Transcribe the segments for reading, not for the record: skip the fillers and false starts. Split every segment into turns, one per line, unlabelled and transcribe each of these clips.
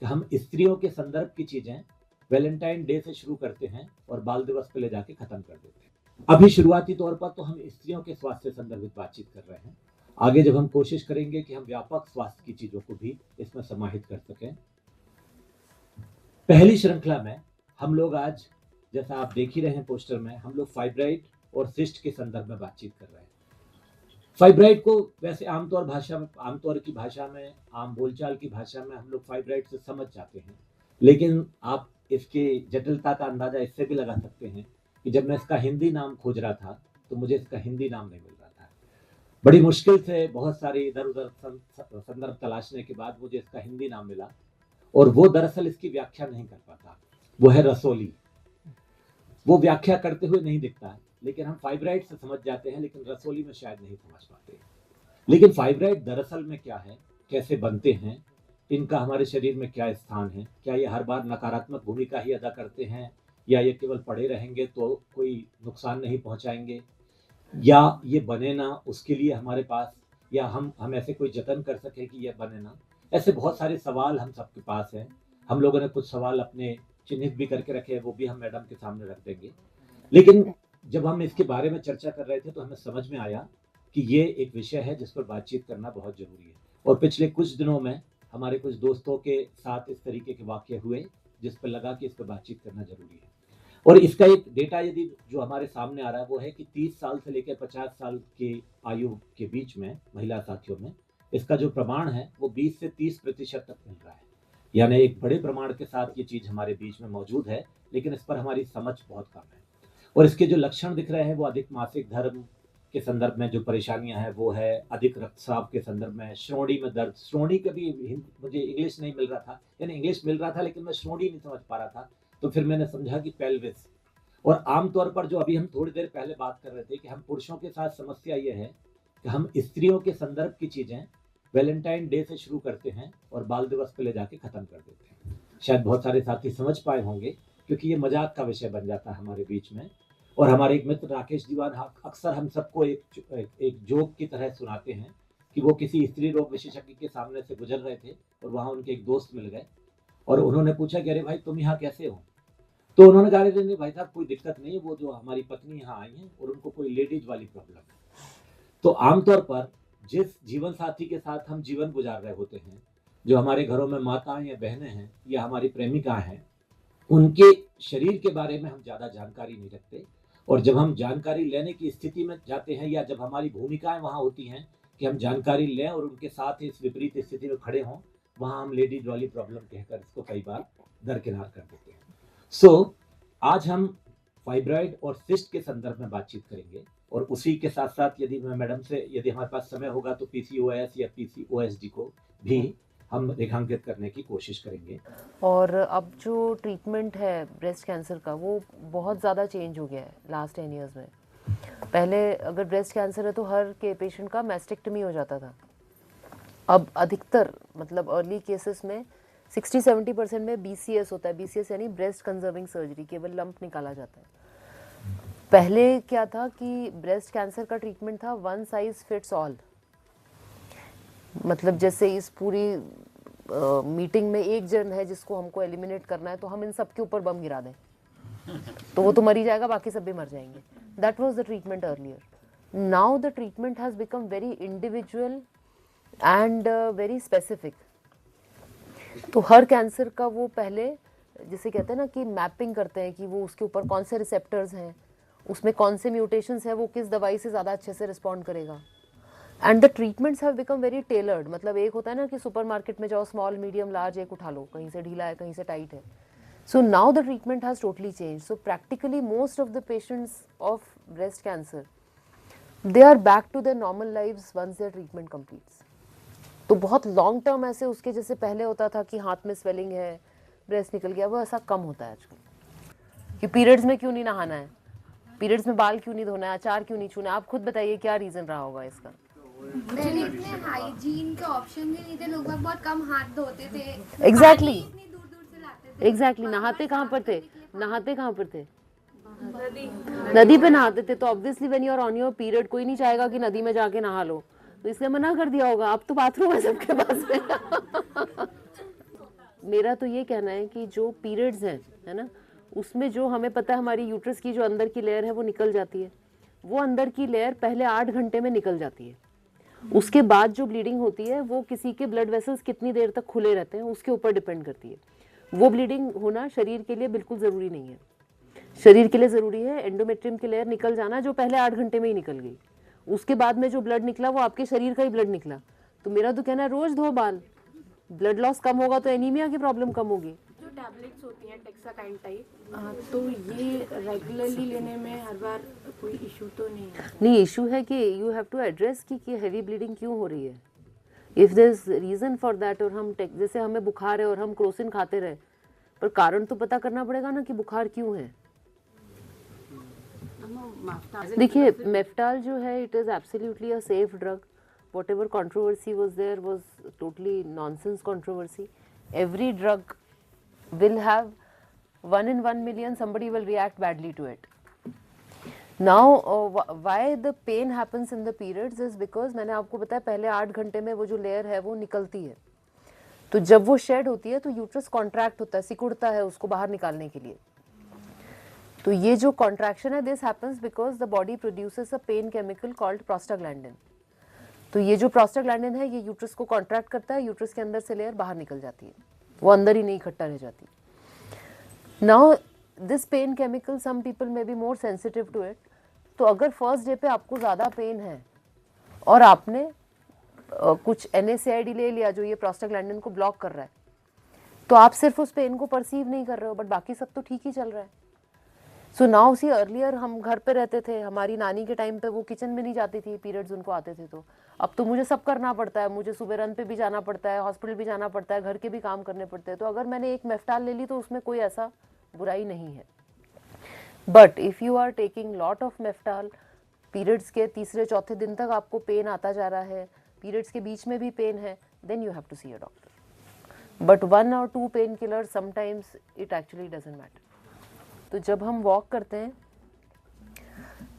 कि हम स्त्रियों के संदर्भ की चीजें वैलेंटाइन डे से शुरू करते हैं और बाल दिवस पे ले जाके खत्म कर देते हैं। अभी शुरुआती तौर पर तो हम स्त्रियों के स्वास्थ्य से संदर्भित बातचीत कर रहे हैं। आगे जब हम कोशिश करेंगे कि हम व्यापक स्वास्थ्य की चीजों को भी इसमें समाहित कर सकें। पहली श्रृंखला में हम लोग आज, जैसा आप देख ही रहे हैं पोस्टर में, हम लोग फाइब्राइड और सिस्ट के संदर्भ में बातचीत कर रहे हैं। फाइब्राइड को वैसे आमतौर की भाषा में, आम बोलचाल की भाषा में हम लोग फाइब्राइड से समझ जाते हैं, लेकिन आप इसकी जटिलता का अंदाजा इससे भी लगा सकते हैं कि जब मैं इसका हिंदी नाम खोज रहा था तो मुझे इसका हिंदी नाम नहीं मिल रहा था। बड़ी मुश्किल से बहुत सारे इधर उधर संदर्भ तलाशने के बाद मुझे इसका हिंदी नाम मिला, और वो दरअसल इसकी व्याख्या नहीं कर पाता। वो है रसोली। वो व्याख्या करते हुए नहीं दिखता है, लेकिन हम फाइब्राइड से समझ जाते हैं, लेकिन रसोली में शायद नहीं समझ पाते। लेकिन फाइब्राइड दरअसल में क्या है, कैसे बनते हैं, इनका हमारे शरीर में क्या स्थान है, क्या ये हर बार नकारात्मक भूमिका ही अदा करते हैं, या ये केवल पड़े रहेंगे तो कोई नुकसान नहीं पहुंचाएंगे, या ये बने ना उसके लिए हमारे पास, या हम ऐसे कोई जतन कर सके कि ये बने ना। ऐसे बहुत सारे सवाल हम सबके पास हैं। हम लोगों ने कुछ सवाल अपने चिन्हित भी करके रखे हैं, वो भी हम मैडम के सामने रख देंगे। लेकिन जब हम इसके बारे में चर्चा कर रहे थे तो हमें समझ में आया कि ये एक विषय है जिस पर बातचीत करना बहुत जरूरी है। और पिछले कुछ दिनों में हमारे कुछ दोस्तों के साथ इस तरीके के वाकये हुए जिस पर लगा कि इस पर बातचीत करना जरूरी है। और इसका एक डेटा यदि जो हमारे सामने आ रहा है वो है कि 30 साल से लेकर 50 साल की आयु के बीच में महिला साथियों में इसका जो प्रमाण है वो 20 से 30% तक मिल रहा है। यानी एक बड़े प्रमाण के साथ ये चीज हमारे बीच में मौजूद है, लेकिन इस पर हमारी समझ बहुत कम है। और इसके जो लक्षण दिख रहे हैं वो अधिक मासिक धर्म के संदर्भ में जो परेशानियां हैं वो है, अधिक रक्तस्राव के संदर्भ में, श्रोणि में दर्द। श्रोणि का भी मुझे इंग्लिश नहीं मिल रहा था, यानी इंग्लिश मिल रहा था लेकिन मैं श्रोणि नहीं समझ पा रहा था, तो फिर मैंने समझा कि पेल्विस। और आमतौर पर जो अभी हम थोड़ी देर पहले बात कर रहे थे कि हम पुरुषों के साथ समस्या ये है कि हम स्त्रियों के संदर्भ की चीजें वैलेंटाइन डे से शुरू करते हैं और बाल दिवस पे ले जाके खत्म कर देते हैं। शायद बहुत सारे साथी समझ पाए होंगे, क्योंकि ये मजाक का विषय बन जाता है हमारे बीच में। और हमारे एक मित्र राकेश दीवान अक्सर हम सबको एक जोक की तरह सुनाते हैं कि वो किसी स्त्री रोग विशेषज्ञ के सामने से गुजर रहे थे और वहां उनके एक दोस्त मिल गए और उन्होंने पूछा कि अरे भाई तुम यहाँ कैसे हो। तो उन्होंने कहा नहीं भाई साहब कोई दिक्कत नहीं है, वो जो हमारी पत्नी यहाँ आई है और उनको कोई लेडीज वाली प्रॉब्लम है। तो आमतौर पर जिस जीवन साथी के साथ हम जीवन गुजार रहे होते हैं, जो हमारे घरों में माताएं या बहनें हैं या हमारी प्रेमिकाएं हैं, उनके शरीर के बारे में हम ज्यादा जानकारी नहीं रखते। और जब हम जानकारी लेने की स्थिति में जाते हैं या जब हमारी भूमिकाएं वहां होती हैं कि हम जानकारी लें और उनके साथ इस विपरीत स्थिति में खड़े हों, वहां हम लेडीज वाली प्रॉब्लम कहकर इसको कई बार दरकिनार कर देते हैं। सो आज हम फाइब्राइड और सिस्ट के संदर्भ में बातचीत करेंगे, और उसी के साथ साथ यदि हमारे पास समय होगा तो पीसीओएस या पीसीओएसडी को भी हम रेखांकित करने की कोशिश करेंगे।
और अब जो ट्रीटमेंट है ब्रेस्ट कैंसर का वो बहुत ज़्यादा चेंज हो गया है लास्ट 10 ईयर्स में। पहले अगर ब्रेस्ट कैंसर है तो हर के पेशेंट का मैस्टेक्टमी हो जाता था। अब अधिकतर मतलब अर्ली केसेस में 60-70% में BCS होता है। BCS यानी ब्रेस्ट कंजर्विंग सर्जरी, केवल लंप निकाला जाता है। पहले क्या था कि ब्रेस्ट कैंसर का ट्रीटमेंट था वन साइज फिट्स ऑल, मतलब जैसे इस पूरी मीटिंग में एक जन है जिसको हमको एलिमिनेट करना है तो हम इन सब के ऊपर बम गिरा दें तो वो तो मर ही जाएगा, बाकी सब भी मर जाएंगे। That was the treatment earlier. Now the treatment has become very individual and very specific. तो हर कैंसर का वो पहले जिसे कहते हैं ना कि मैपिंग करते हैं कि वो उसके ऊपर कौन से रिसेप्टर्स हैं, उसमें कौन से म्यूटेशंस हैं, वो किस दवाई से ज़्यादा अच्छे से रिस्पॉन्ड करेगा। And the treatments have become very tailored. मतलब एक होता है ना कि सुपरमार्केट में जाओ, स्मॉल मीडियम लार्ज एक उठा लो, कहीं से ढीला है कहीं से टाइट है। So now the treatment has totally change. So practically most of the patients of breast cancer they are back to their normal lives once their treatment completes. तो बहुत लॉन्ग टर्म ऐसे उसके जैसे पहले होता था कि हाथ में स्वेलिंग है, ब्रेस्ट निकल गया, वो ऐसा कम होता है आजकल। कि पीरियड्स में क्यों नहीं नहाना है, पीरियड्स में बाल क्यों नहीं धोना है, अचार क्यों नहीं छूना है, आप खुद बताइए क्या रीज़न रहा होगा इसका।
पहले इतने हाइजीन के ऑप्शन भी नहीं थे, लोग बहुत कम हाथ धोते थे।
एग्जैक्टली
इतनी दूर दूर से लाते थे।
एग्जैक्टली नहाते कहाँ पर थे, नदी पे नहाते थे। तो obviously when you are on your period कोई नहीं चाहेगा कि नदी में जाके नहा लो, तो इसलिए मना कर दिया होगा। अब तो बाथरूम है सबके पास में। मेरा तो ये कहना है कि जो पीरियड्स हैं, है ना, उसमें जो हमें पता है हमारी यूट्रस की जो अंदर की लेयर है वो निकल जाती है, वो अंदर की लेयर पहले 8 घंटे में निकल जाती है। उसके बाद जो ब्लीडिंग होती है वो किसी के ब्लड वेसल्स कितनी देर तक खुले रहते हैं उसके ऊपर डिपेंड करती है। वो ब्लीडिंग होना शरीर के लिए बिल्कुल ज़रूरी नहीं है। शरीर के लिए ज़रूरी है एंडोमेट्रियम की लेयर निकल जाना जो पहले 8 घंटे में ही निकल गई। उसके बाद में जो ब्लड निकला वो आपके शरीर का ही ब्लड निकला। तो मेरा तो कहना है रोज़ धो बाल, ब्लड लॉस कम होगा तो एनीमिया की प्रॉब्लम कम होगी।
जो टैबलेट्स होती हैं टेक्साकाइन टाइप, तो ये रेगुलरली लेने में हर बार कोई इशू तो नहीं है?
नहीं, इशू है कि यू हैव टू एड्रेस कि हैवी ब्लीडिंग क्यों हो रही है। If there is reason for that, और हम जैसे हमें बुखार है और हम क्रोसिन खाते रहे, पर कारण तो पता करना पड़ेगा ना कि बुखार क्यों है। देखिए मेफ्टाल जो है it is absolutely a safe drug. Whatever controversy was there was totally nonsense controversy. Every drug will have 1 in 1 million somebody will react badly to it. Now why the pain happens in the periods is because मैंने आपको बताया पहले 8 घंटे में वो जो layer है वो निकलती है, तो जब वो शेड होती है तो यूट्रस कॉन्ट्रैक्ट होता है, सिकुड़ता है उसको बाहर निकालने के लिए। तो ये जो कॉन्ट्रैक्शन है this happens because the body produces a pain chemical called prostaglandin. तो ये जो प्रोस्टाग्लैंडिन है ये यूट्रस को कॉन्ट्रैक्ट करता है, यूट्रस के अंदर से लेयर बाहर निकल जाती है, वो अंदर ही नहीं इकट्ठा रह जाती। Now this pain chemical some people may be more sensitive to it. तो अगर फर्स्ट डे पे आपको ज़्यादा पेन है और आपने कुछ NSAID ले लिया जो ये प्रोस्टाग्लैंडिन को ब्लॉक कर रहा है, तो आप सिर्फ उस पेन को परसीव नहीं कर रहे हो बट बाकी सब तो ठीक ही चल रहा है। सो नाउ सी अर्लियर हम घर पे रहते थे, हमारी नानी के टाइम पे वो किचन में नहीं जाती थी, पीरियड्स उनको आते थे, तो अब तो मुझे सब करना पड़ता है, मुझे सुबह रन पे भी जाना पड़ता है, हॉस्पिटल भी जाना पड़ता है, घर के भी काम करने पड़ते हैं। तो अगर मैंने एक मेफ्टाल ले ली तो उसमें कोई ऐसा बुराई नहीं है। But if you are taking lot of Meftal, periods के तीसरे चौथे दिन तक आपको पेन आता जा रहा है, पीरियड्स के बीच में भी पेन है, then you have to see a doctor. But 1 or 2 pain killer sometimes it actually doesn't matter. तो जब हम वॉक करते हैं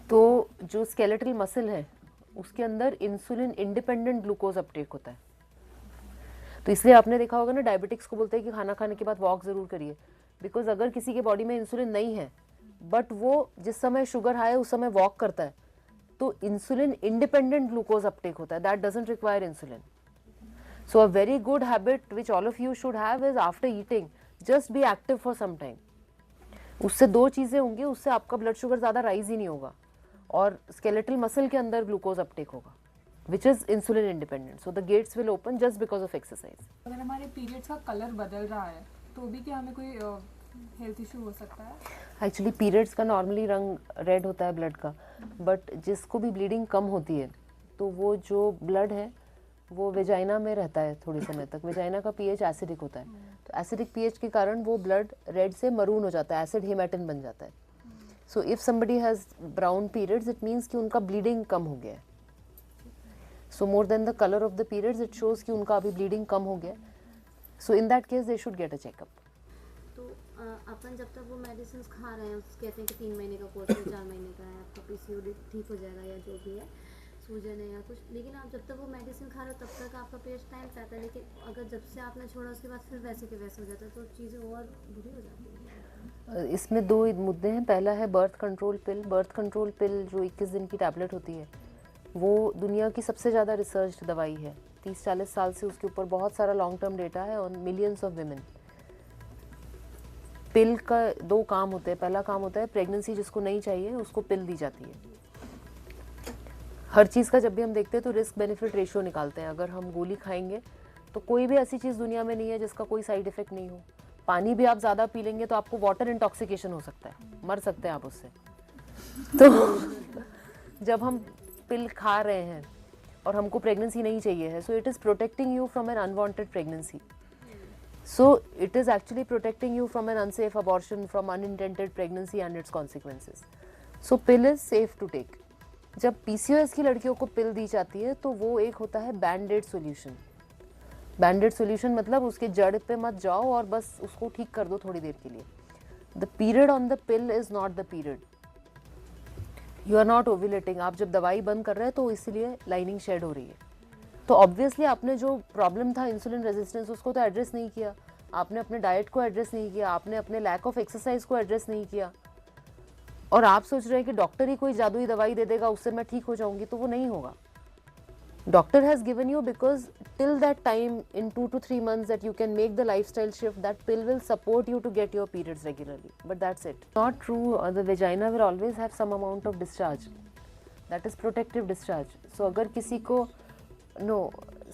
तो जो स्केलेटल मसल है उसके अंदर इंसुलिन इंडिपेंडेंट ग्लूकोज अपटेक होता है। तो इसलिए आपने देखा होगा ना डायबिटिक्स को बोलते हैं कि खाना खाने के बाद वॉक ज़रूर करिए, बिकॉज अगर किसी के बॉडी में इंसुलिन नहीं है बट वो जिस समय शुगर हाई है उस समय वॉक करता है तो इंसुलिन इंडिपेंडेंट ग्लूकोज अपटेक होता है, that doesn't require insulin. So a very good habit which all of you should have is after eating just be active for some time. उससे 2 चीज़ें होंगी, उससे आपका ब्लड शुगर ज़्यादा राइज ही नहीं होगा और स्केलेटल मसल के अंदर ग्लूकोज अपटेक होगा which is insulin independent. So the gates will open just because of exercise.
अगर हमारे पीरियड्स का कलर बदल रहा है तो भी क्या हमें कोई हेल्थ इशू हो सकता है?
एक्चुअली पीरियड्स का नॉर्मली रंग रेड होता है ब्लड का, बट जिसको भी ब्लीडिंग कम होती है तो वो जो ब्लड है वो वेजाइना में रहता है थोड़े समय तक। वेजाइना का पीएच एसिडिक होता है, तो एसिडिक पीएच के कारण वो ब्लड रेड से मरून हो जाता है, एसिड हेमेटिन बन जाता है। So if somebody has brown periods it means कि उनका ब्लीडिंग कम हो गया है। So more then the colour of the periods it shows कि उनका अभी ब्लीडिंग कम हो गया है। So in that case they should get a checkup.
तो अपन जब तक वो मेडिसिन खा रहे हैं कहते हैं कि 3 महीने का कोर्स है, 4 महीने का है, आपका PCOD ठीक हो जाएगा या जो भी है, सूजन है या कुछ, लेकिन आप जब तक वो मेडिसिन खा रहे हो तब तक आपका पीरियड टाइम पे आता है, लेकिन अगर जब से आपने छोड़ा उसके बाद फिर वैसे के वैसे हो जाता है तो चीज़ें और बुरी हो जाती हैं।
इसमें 2 मुद्दे हैं। पहला है बर्थ कंट्रोल पिल। बर्थ कंट्रोल पिल जो 21 दिन की टैबलेट होती है वो दुनिया की सबसे ज़्यादा रिसर्च दवाई है। 30-40 साल से उसके ऊपर बहुत सारा लॉन्ग टर्म डेटा है ऑन मिलियंस ऑफ विमेन। पिल का 2 काम होते हैं। पहला काम होता है प्रेगनेंसी जिसको नहीं चाहिए उसको पिल दी जाती है। हर चीज़ का जब भी हम देखते हैं तो रिस्क बेनिफिट रेशियो निकालते हैं। अगर हम गोली खाएंगे तो कोई भी ऐसी चीज़ दुनिया में नहीं है जिसका कोई साइड इफेक्ट नहीं हो। पानी भी आप ज़्यादा पी लेंगे तो आपको वाटर इंटॉक्सिकेशन हो सकता है, मर सकते हैं आप उससे। तो जब हम पिल खा रहे हैं और हमको प्रेगनेंसी नहीं चाहिए है, so it is protecting you from an unwanted pregnancy. So it is actually protecting you from an unsafe abortion, from unintended pregnancy and its consequences. So pill is safe to take. जब PCOS की लड़कियों को पिल दी जाती है तो वो एक होता है बैंडेड सोल्यूशन। बैंडेड सोल्यूशन मतलब उसके जड़ पे मत जाओ और बस उसको ठीक कर दो थोड़ी देर के लिए। The period on the pill is not the period. You are not ovulating. आप जब दवाई बंद कर रहे हैं तो इसीलिए लाइनिंग शेड हो रही है। तो ऑब्वियसली आपने जो प्रॉब्लम था इंसुलिन रेजिस्टेंस उसको तो एड्रेस नहीं किया। आपने अपने डाइट को एड्रेस नहीं किया, आपने अपने लैक ऑफ एक्सरसाइज को एड्रेस नहीं किया, और आप सोच रहे हैं कि डॉक्टर ही कोई जादुई दवाई दे देगा उससे मैं ठीक हो जाऊंगी, तो वो नहीं होगा. Doctor has given you because till that time, in 2 to 3 months that you can make the lifestyle shift, that pill will support you to get your periods regularly. But that's it. Not true. The vagina will always have some amount of discharge. That is protective discharge. So अगर किसी को no,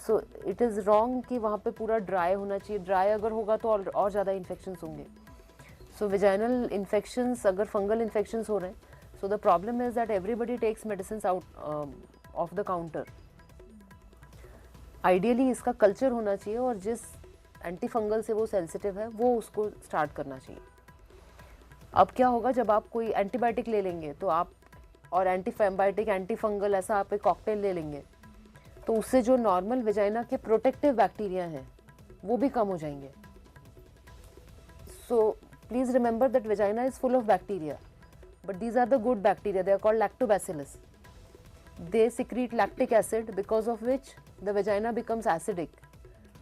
so it is wrong कि वहाँ पे पूरा dry होना चाहिए. Dry अगर होगा तो और ज़्यादा infections होंगे. So vaginal infections, अगर fungal infections हो रहे हैं, so the problem is that everybody takes medicines out of the counter. Ideally इसका कल्चर होना चाहिए, और जिस एंटी फंगल से वो सेंसिटिव है वो उसको स्टार्ट करना चाहिए. अब क्या होगा, जब आप कोई एंटीबायोटिक ले लेंगे तो आप, और एंटीफाइबायोटिक एंटी फंगल ऐसा आप एक कॉकटेल ले लेंगे, तो उससे जो नॉर्मल वेजाइना के प्रोटेक्टिव बैक्टीरिया हैं वो भी कम हो जाएंगे. So please remember that vagina is full of bacteria, but these are the good bacteria. They are called lactobacillus. They secrete lactic acid, because of which the vagina becomes acidic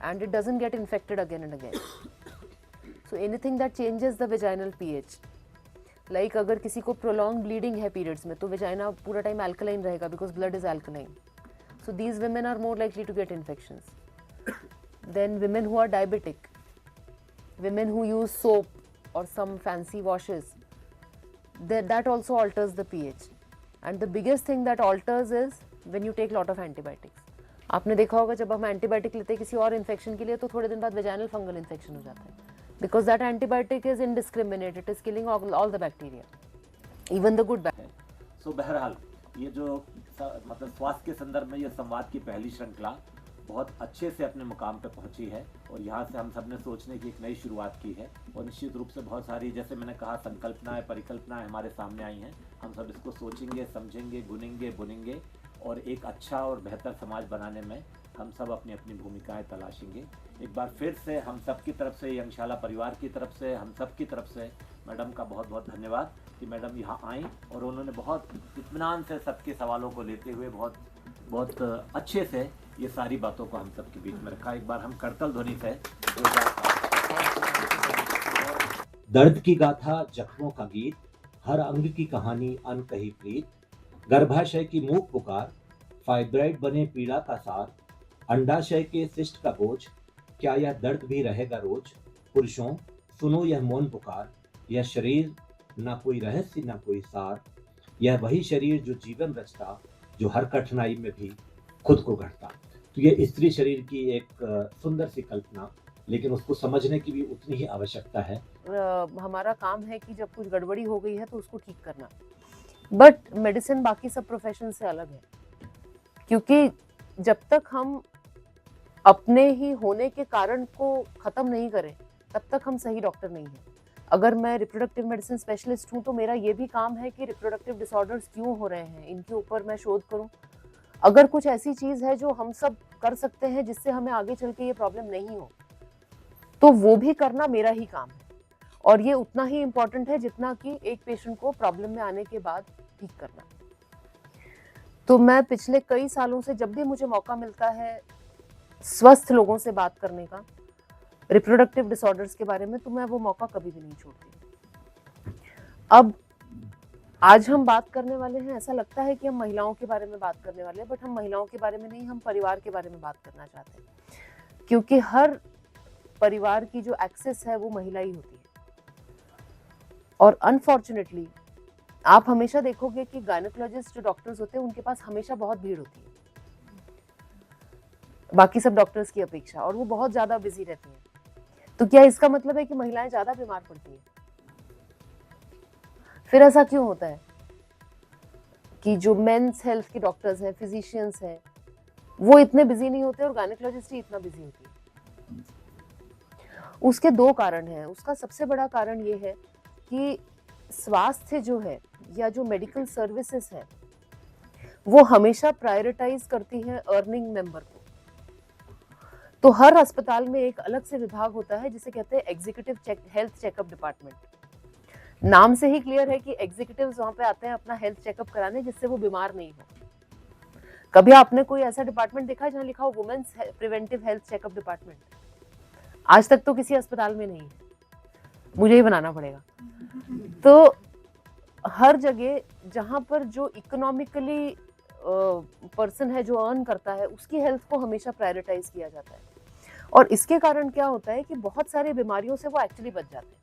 and it doesn't get infected again and again. So anything that changes the vaginal pH, like अगर किसी को prolonged bleeding है periods में, तो vagina पूरा time alkaline रहेगा because blood is alkaline. So these women are more likely to get infections. Then women who are diabetic, women who use soap or some fancy washes, that also alters the pH. And the biggest thing that alters is when you take lot of antibiotics. आपने देखा होगा जब हम antibiotic लेते हैं किसी और infection के लिए, तो थोड़े दिन बाद वेजाइनल फंगल इन्फेक्शन हो जाता है, because that antibiotic is indiscriminate, it is killing all the bacteria, even the good bacteria.
So बहरहाल ये जो मतलब स्वास्थ्य के संदर्भ में ये संवाद की पहली श्रृंखला बहुत अच्छे से अपने मुकाम पे पहुंची है, और यहाँ से हम सब ने सोचने की एक नई शुरुआत की है, और निश्चित रूप से बहुत सारी, जैसे मैंने कहा, संकल्पनाएं, परिकल्पनाएं हमारे सामने आई हैं. हम सब इसको सोचेंगे, समझेंगे, गुनेंगे, बुनेंगे, और एक अच्छा और बेहतर समाज बनाने में हम सब अपनी अपनी भूमिकाएं तलाशेंगे. एक बार फिर से हम सब की तरफ से, यंगशाला परिवार की तरफ से, हम सब की तरफ से मैडम का बहुत बहुत धन्यवाद कि मैडम यहाँ आई और उन्होंने बहुत इत्मीनान से सबके सवालों को लेते हुए बहुत अच्छे से ये सारी बातों को हम सब के बीच में रखा. एक बार हम करतल ध्वनि से दर्द की गाथा, जख्मों का गीत, हर अंग की कहानी, अनकही प्रीत, गर्भाशय की मूक पुकार, फाइब्राइड बने पीड़ा का सार, अंडाशय के शिष्ट का बोझ, क्या यह दर्द भी रहेगा रोज? पुरुषों सुनो यह मौन पुकार, यह शरीर ना कोई रहस्य ना कोई सार, यह वही शरीर जो जीवन रचता, जो हर कठिनाई में भी खुद को गढ़ता. तो ये स्त्री शरीर की एक सुंदर सी कल्पना, लेकिन उसको समझने की भी उतनी ही आवश्यकता है.
हमारा काम है कि जब कुछ गड़बड़ी हो गई है तो उसको ठीक करना, बट मेडिसिन बाकी सब प्रोफेशन से अलग है, क्योंकि जब तक हम अपने ही होने के कारण को खत्म नहीं करें तब तक हम सही डॉक्टर नहीं हैं. अगर मैं रिप्रोडक्टिव मेडिसिन स्पेशलिस्ट हूँ तो मेरा ये भी काम है कि रिप्रोडक्टिव डिसऑर्डर्स क्यों हो रहे हैं इनके ऊपर मैं शोध करूँ. अगर कुछ ऐसी चीज़ है जो हम सब कर सकते हैं जिससे हमें आगे चल के ये प्रॉब्लम नहीं हो, तो वो भी करना मेरा ही काम है, और ये उतना ही इम्पोर्टेंट है जितना कि एक पेशेंट को प्रॉब्लम में आने के बाद ठीक करना. तो मैं पिछले कई सालों से जब भी मुझे मौका मिलता है स्वस्थ लोगों से बात करने का रिप्रोडक्टिव डिसऑर्डर्स के बारे में, तो मैं वो मौका कभी भी नहीं छोड़ती. अब आज हम बात करने वाले हैं, ऐसा लगता है कि हम महिलाओं के बारे में बात करने वाले हैं, बट हम महिलाओं के बारे में नहीं, हम परिवार के बारे में बात करना चाहते हैं, क्योंकि हर परिवार की जो एक्सेस है वो महिला ही होती है. और अनफॉर्चुनेटली आप हमेशा देखोगे कि गायनेकोलॉजिस्ट जो डॉक्टर्स होते हैं उनके पास हमेशा बहुत भीड़ होती है बाकी सब डॉक्टर्स की अपेक्षा, और वो बहुत ज़्यादा बिजी रहती हैं. तो क्या इसका मतलब है कि महिलाएं ज़्यादा बीमार पड़ती हैं? फिर ऐसा क्यों होता है कि जो मेंस हेल्थ के डॉक्टर्स हैं, फिजिशियंस हैं, वो इतने बिजी नहीं होते और गायनेकोलॉजिस्ट ही इतना बिजी होती है? उसके दो कारण हैं. उसका सबसे बड़ा कारण ये है कि स्वास्थ्य जो है या जो मेडिकल सर्विसेज है वो हमेशा प्रायोरिटाइज करती है अर्निंग मेंबर को. तो हर अस्पताल में एक अलग से विभाग होता है जिसे कहते हैं एग्जीक्यूटिव हेल्थ चेकअप डिपार्टमेंट. नाम से ही क्लियर है कि एग्जीक्यूटिव्स वहाँ पे आते हैं अपना हेल्थ चेकअप कराने जिससे वो बीमार नहीं हो. कभी आपने कोई ऐसा डिपार्टमेंट देखा जहाँ लिखा हो women's preventive health checkup department? आज तक तो किसी अस्पताल में नहीं है, मुझे ही बनाना पड़ेगा। तो हर जगह जहाँ पर जो इकोनॉमिकली पर्सन है जो अर्न करता है उसकी हेल्थ को हमेशा प्रायोरिटाइज किया जाता है, और इसके कारण क्या होता है कि बहुत सारी बीमारियों से वो एक्चुअली बच जाते हैं,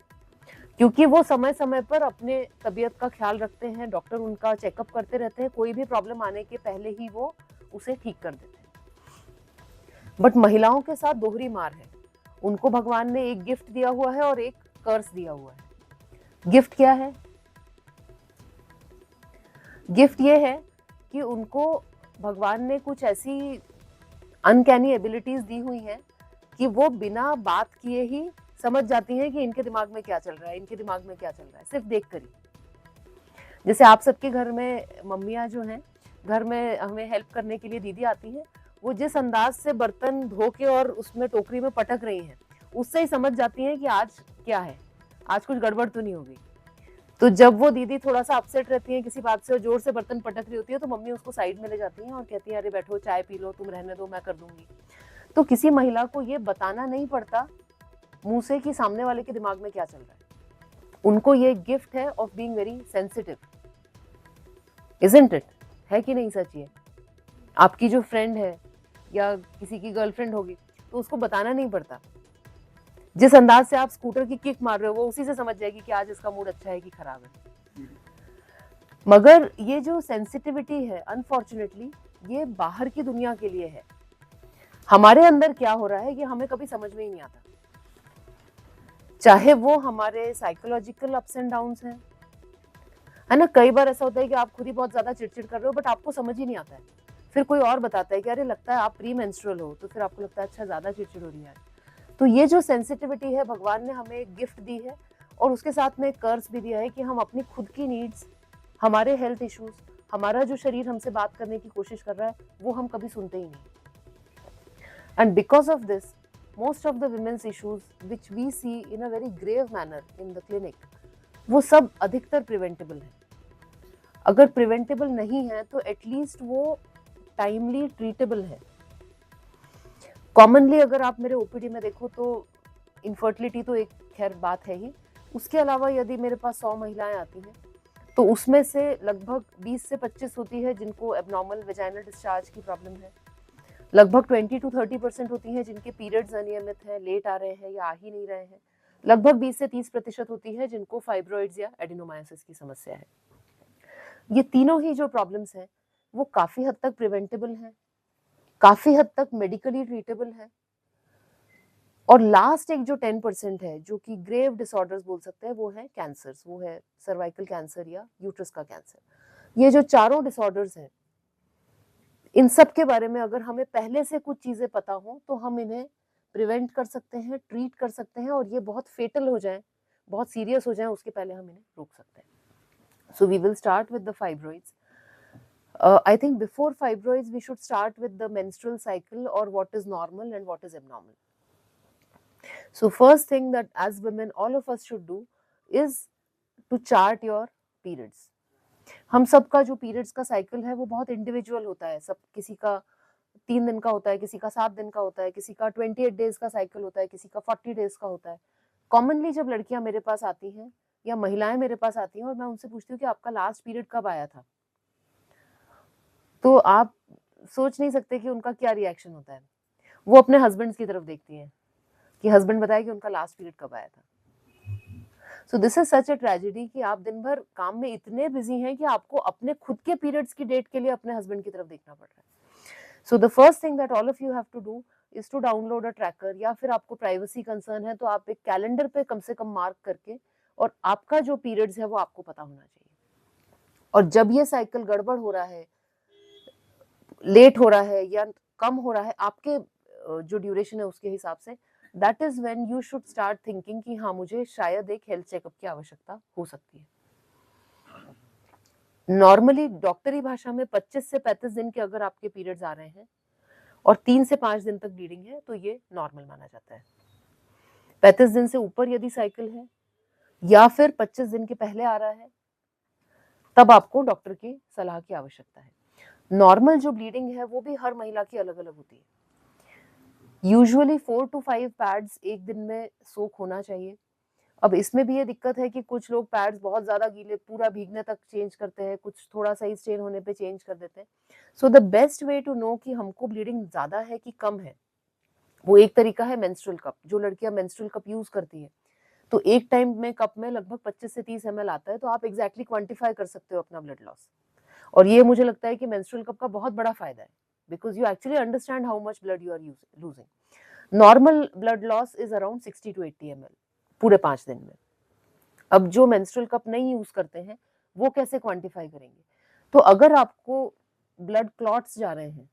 क्योंकि वो समय समय पर अपने तबीयत का ख्याल रखते हैं, डॉक्टर उनका चेकअप करते रहते हैं, कोई भी प्रॉब्लम आने के पहले ही वो उसे ठीक कर देते हैं। बट महिलाओं के साथ दोहरी मार है, उनको भगवान ने एक गिफ्ट दिया हुआ है और एक कर्स दिया हुआ है। गिफ्ट क्या है? गिफ्ट ये है कि उनको भगवान ने कुछ ऐसी अनकैनी एबिलिटीज दी हुई हैं कि वो बिना बात किए ही समझ जाती हैं कि इनके दिमाग में क्या चल रहा है, इनके दिमाग में क्या चल रहा है, सिर्फ देख कर ही। जैसे आप सबके घर में मम्मियाँ जो हैं, घर में हमें हेल्प करने के लिए दीदी आती हैं, वो जिस अंदाज से बर्तन धो के और उसमें टोकरी में पटक रही हैं, उससे ही समझ जाती हैं कि आज क्या है, आज कुछ गड़बड़ तो नहीं होगी। तो जब वो दीदी थोड़ा सा अपसेट रहती है किसी बात से और जोर से बर्तन पटक रही होती है, तो मम्मी उसको साइड में ले जाती हैं और कहती है अरे बैठो चाय पी लो, तुम रहने दो, मैं कर दूंगी। तो किसी महिला को ये बताना नहीं पड़ता मुंह से कि सामने वाले के दिमाग में क्या चल रहा है। उनको ये गिफ्ट है of being very sensitive, isn't it? है कि नहीं? सच ये। आपकी जो फ्रेंड है या किसी की गर्लफ्रेंड होगी तो उसको बताना नहीं पड़ता, जिस अंदाज से आप स्कूटर की किक मार रहे हो वो उसी से समझ जाएगी कि आज इसका मूड अच्छा है कि खराब है। मगर ये जो सेंसिटिविटी है अनफॉर्चुनेटली ये बाहर की दुनिया के लिए है, हमारे अंदर क्या हो रहा है ये हमें कभी समझ में ही नहीं आता। चाहे वो हमारे साइकोलॉजिकल अप्स एंड डाउन्स हैं, है ना। कई बार ऐसा होता है कि आप खुद ही बहुत ज्यादा चिड़चिड़ कर रहे हो बट आपको समझ ही नहीं आता है, फिर कोई और बताता है कि अरे लगता है आप प्री मेंस्ट्रुअल हो, तो फिर आपको लगता है अच्छा ज्यादा चिड़चिड़ हो रही है। तो ये जो सेंसिटिविटी है भगवान ने हमें एक गिफ्ट दी है, और उसके साथ में एक कर्स भी दिया है कि हम अपनी खुद की नीड्स, हमारे हेल्थ इश्यूज, हमारा जो शरीर हमसे बात करने की कोशिश कर रहा है वो हम कभी सुनते ही नहीं। And because of this most of the women's issues which we see in a very grave manner in the clinic, वो सब अधिकतर प्रिवेंटेबल है। अगर प्रिवेंटेबल नहीं है तो एटलीस्ट वो टाइमली ट्रीटेबल है। कॉमनली अगर आप मेरे ओपीडी में देखो तो इनफर्टिलिटी तो एक खैर बात है ही, उसके अलावा यदि मेरे पास 100 महिलाएं आती हैं तो उसमें से लगभग 20 से 25 होती है जिनको एबनॉर्मल वेजाइनल डिस्चार्ज की प्रॉब्लम है, लगभग 20 to 30% होती हैं जिनके पीरियड्स अनियमित हैं, लेट आ रहे हैं या आ ही नहीं रहे हैं, लगभग 20 से 30% होती है जिनको फाइब्रॉइड्स या एडिनोमायोसिस की समस्या है। ये तीनों ही जो प्रॉब्लम्स हैं वो काफी हद तक प्रिवेंटेबल हैं, काफी हद तक मेडिकली ट्रीटेबल है। और लास्ट एक जो 10% है जो कि ग्रेव डिसऑर्डर्स बोल सकते हैं वो है कैंसर्स, वो है सर्वाइकल कैंसर या यूट्रस का कैंसर। ये जो चारों डिसऑर्डर्स हैं इन सब के बारे में अगर हमें पहले से कुछ चीजें पता हो तो हम इन्हें प्रिवेंट कर सकते हैं, ट्रीट कर सकते हैं, और ये बहुत फेटल हो जाए, बहुत सीरियस हो जाए उसके पहले हम इन्हें रोक सकते हैं। So we will start with the fibroids. I think before fibroids we should start with the menstrual cycle और what is normal and what is abnormal. So first thing that as women all of us should do is to chart your periods. हम सबका जो periods का cycle है वो बहुत individual होता है, सब किसी का 3 दिन का होता है, किसी का 7 दिन का होता है, किसी का 28 डेज का साइकिल होता है, किसी का 40 डेज का होता है। कॉमनली जब लड़कियां मेरे पास आती हैं या महिलाएं मेरे पास आती हैं और मैं उनसे पूछती हूँ कि आपका लास्ट पीरियड कब आया था, तो आप सोच नहीं सकते कि उनका क्या रिएक्शन होता है। वो अपने हस्बैंड्स की तरफ देखती हैं कि हस्बैंड बताए कि उनका लास्ट पीरियड कब आया था। So this is such a tragedy कि आप दिन भर काम में इतने बिजी हैं कि आपको अपने खुद के पीरियड्स की डेट के लिए अपने हस्बैंड की तरफ देखना पड़ रहा है। So the first thing that all of you have to do is to download a tracker, या फिर आपको प्राइवेसी कंसर्न है तो आप एक कैलेंडर पे कम से कम मार्क करके, और आपका जो पीरियड्स है वो आपको पता होना चाहिए। और जब ये साइकिल गड़बड़ हो रहा है, लेट हो रहा है या कम हो रहा है आपके जो ड्यूरेशन है उसके हिसाब से, that is when you should start thinking कि हाँ मुझे शायद एक हेल्थ चेकअप की आवश्यकता हो सकती है। नॉर्मली डॉक्टरी भाषा में 25 से 35 दिन के अगर आपके पीरियड्स आ रहे हैं और 3 से 5 दिन तक ब्लीडिंग है तो ये नॉर्मल माना जाता है। 35 दिन से ऊपर यदि साइकिल है या फिर 25 दिन के पहले आ रहा है तब आपको डॉक्टर की सलाह की आवश्यकता है। नॉर्मल जो ब्लीडिंग है वो भी हर महिला की अलग अलग होती है। यूजुअली 4 to 5 पैड्स एक दिन में सोक होना चाहिए। अब इसमें भी ये दिक्कत है कि कुछ लोग पैड्स बहुत ज़्यादा गीले पूरा भीगने तक चेंज करते हैं, कुछ थोड़ा सा ही स्टेन होने पे चेंज कर देते हैं। So the best way to know कि हमको ब्लीडिंग ज़्यादा है कि कम है, वो एक तरीका है मेंस्ट्रुअल कप। जो लड़कियां मेंस्ट्रुअल कप यूज करती है तो एक टाइम में कप में लगभग 25 से 30 ml आता है, तो आप एग्जैक्टली क्वांटिफाई कर सकते हो अपना ब्लड लॉस। और ये मुझे लगता है कि मेंस्ट्रुअल कप का बहुत बड़ा फायदा है, because you actually understand how much blood you are losing. Normal blood loss is around 60 to 80 ml पूरे 5 दिन में। अब जो मेंस्ट्रुअल कप नहीं यूज करते हैं वो कैसे क्वांटिफाई करेंगे? तो अगर आपको ब्लड क्लॉट्स जा रहे हैं,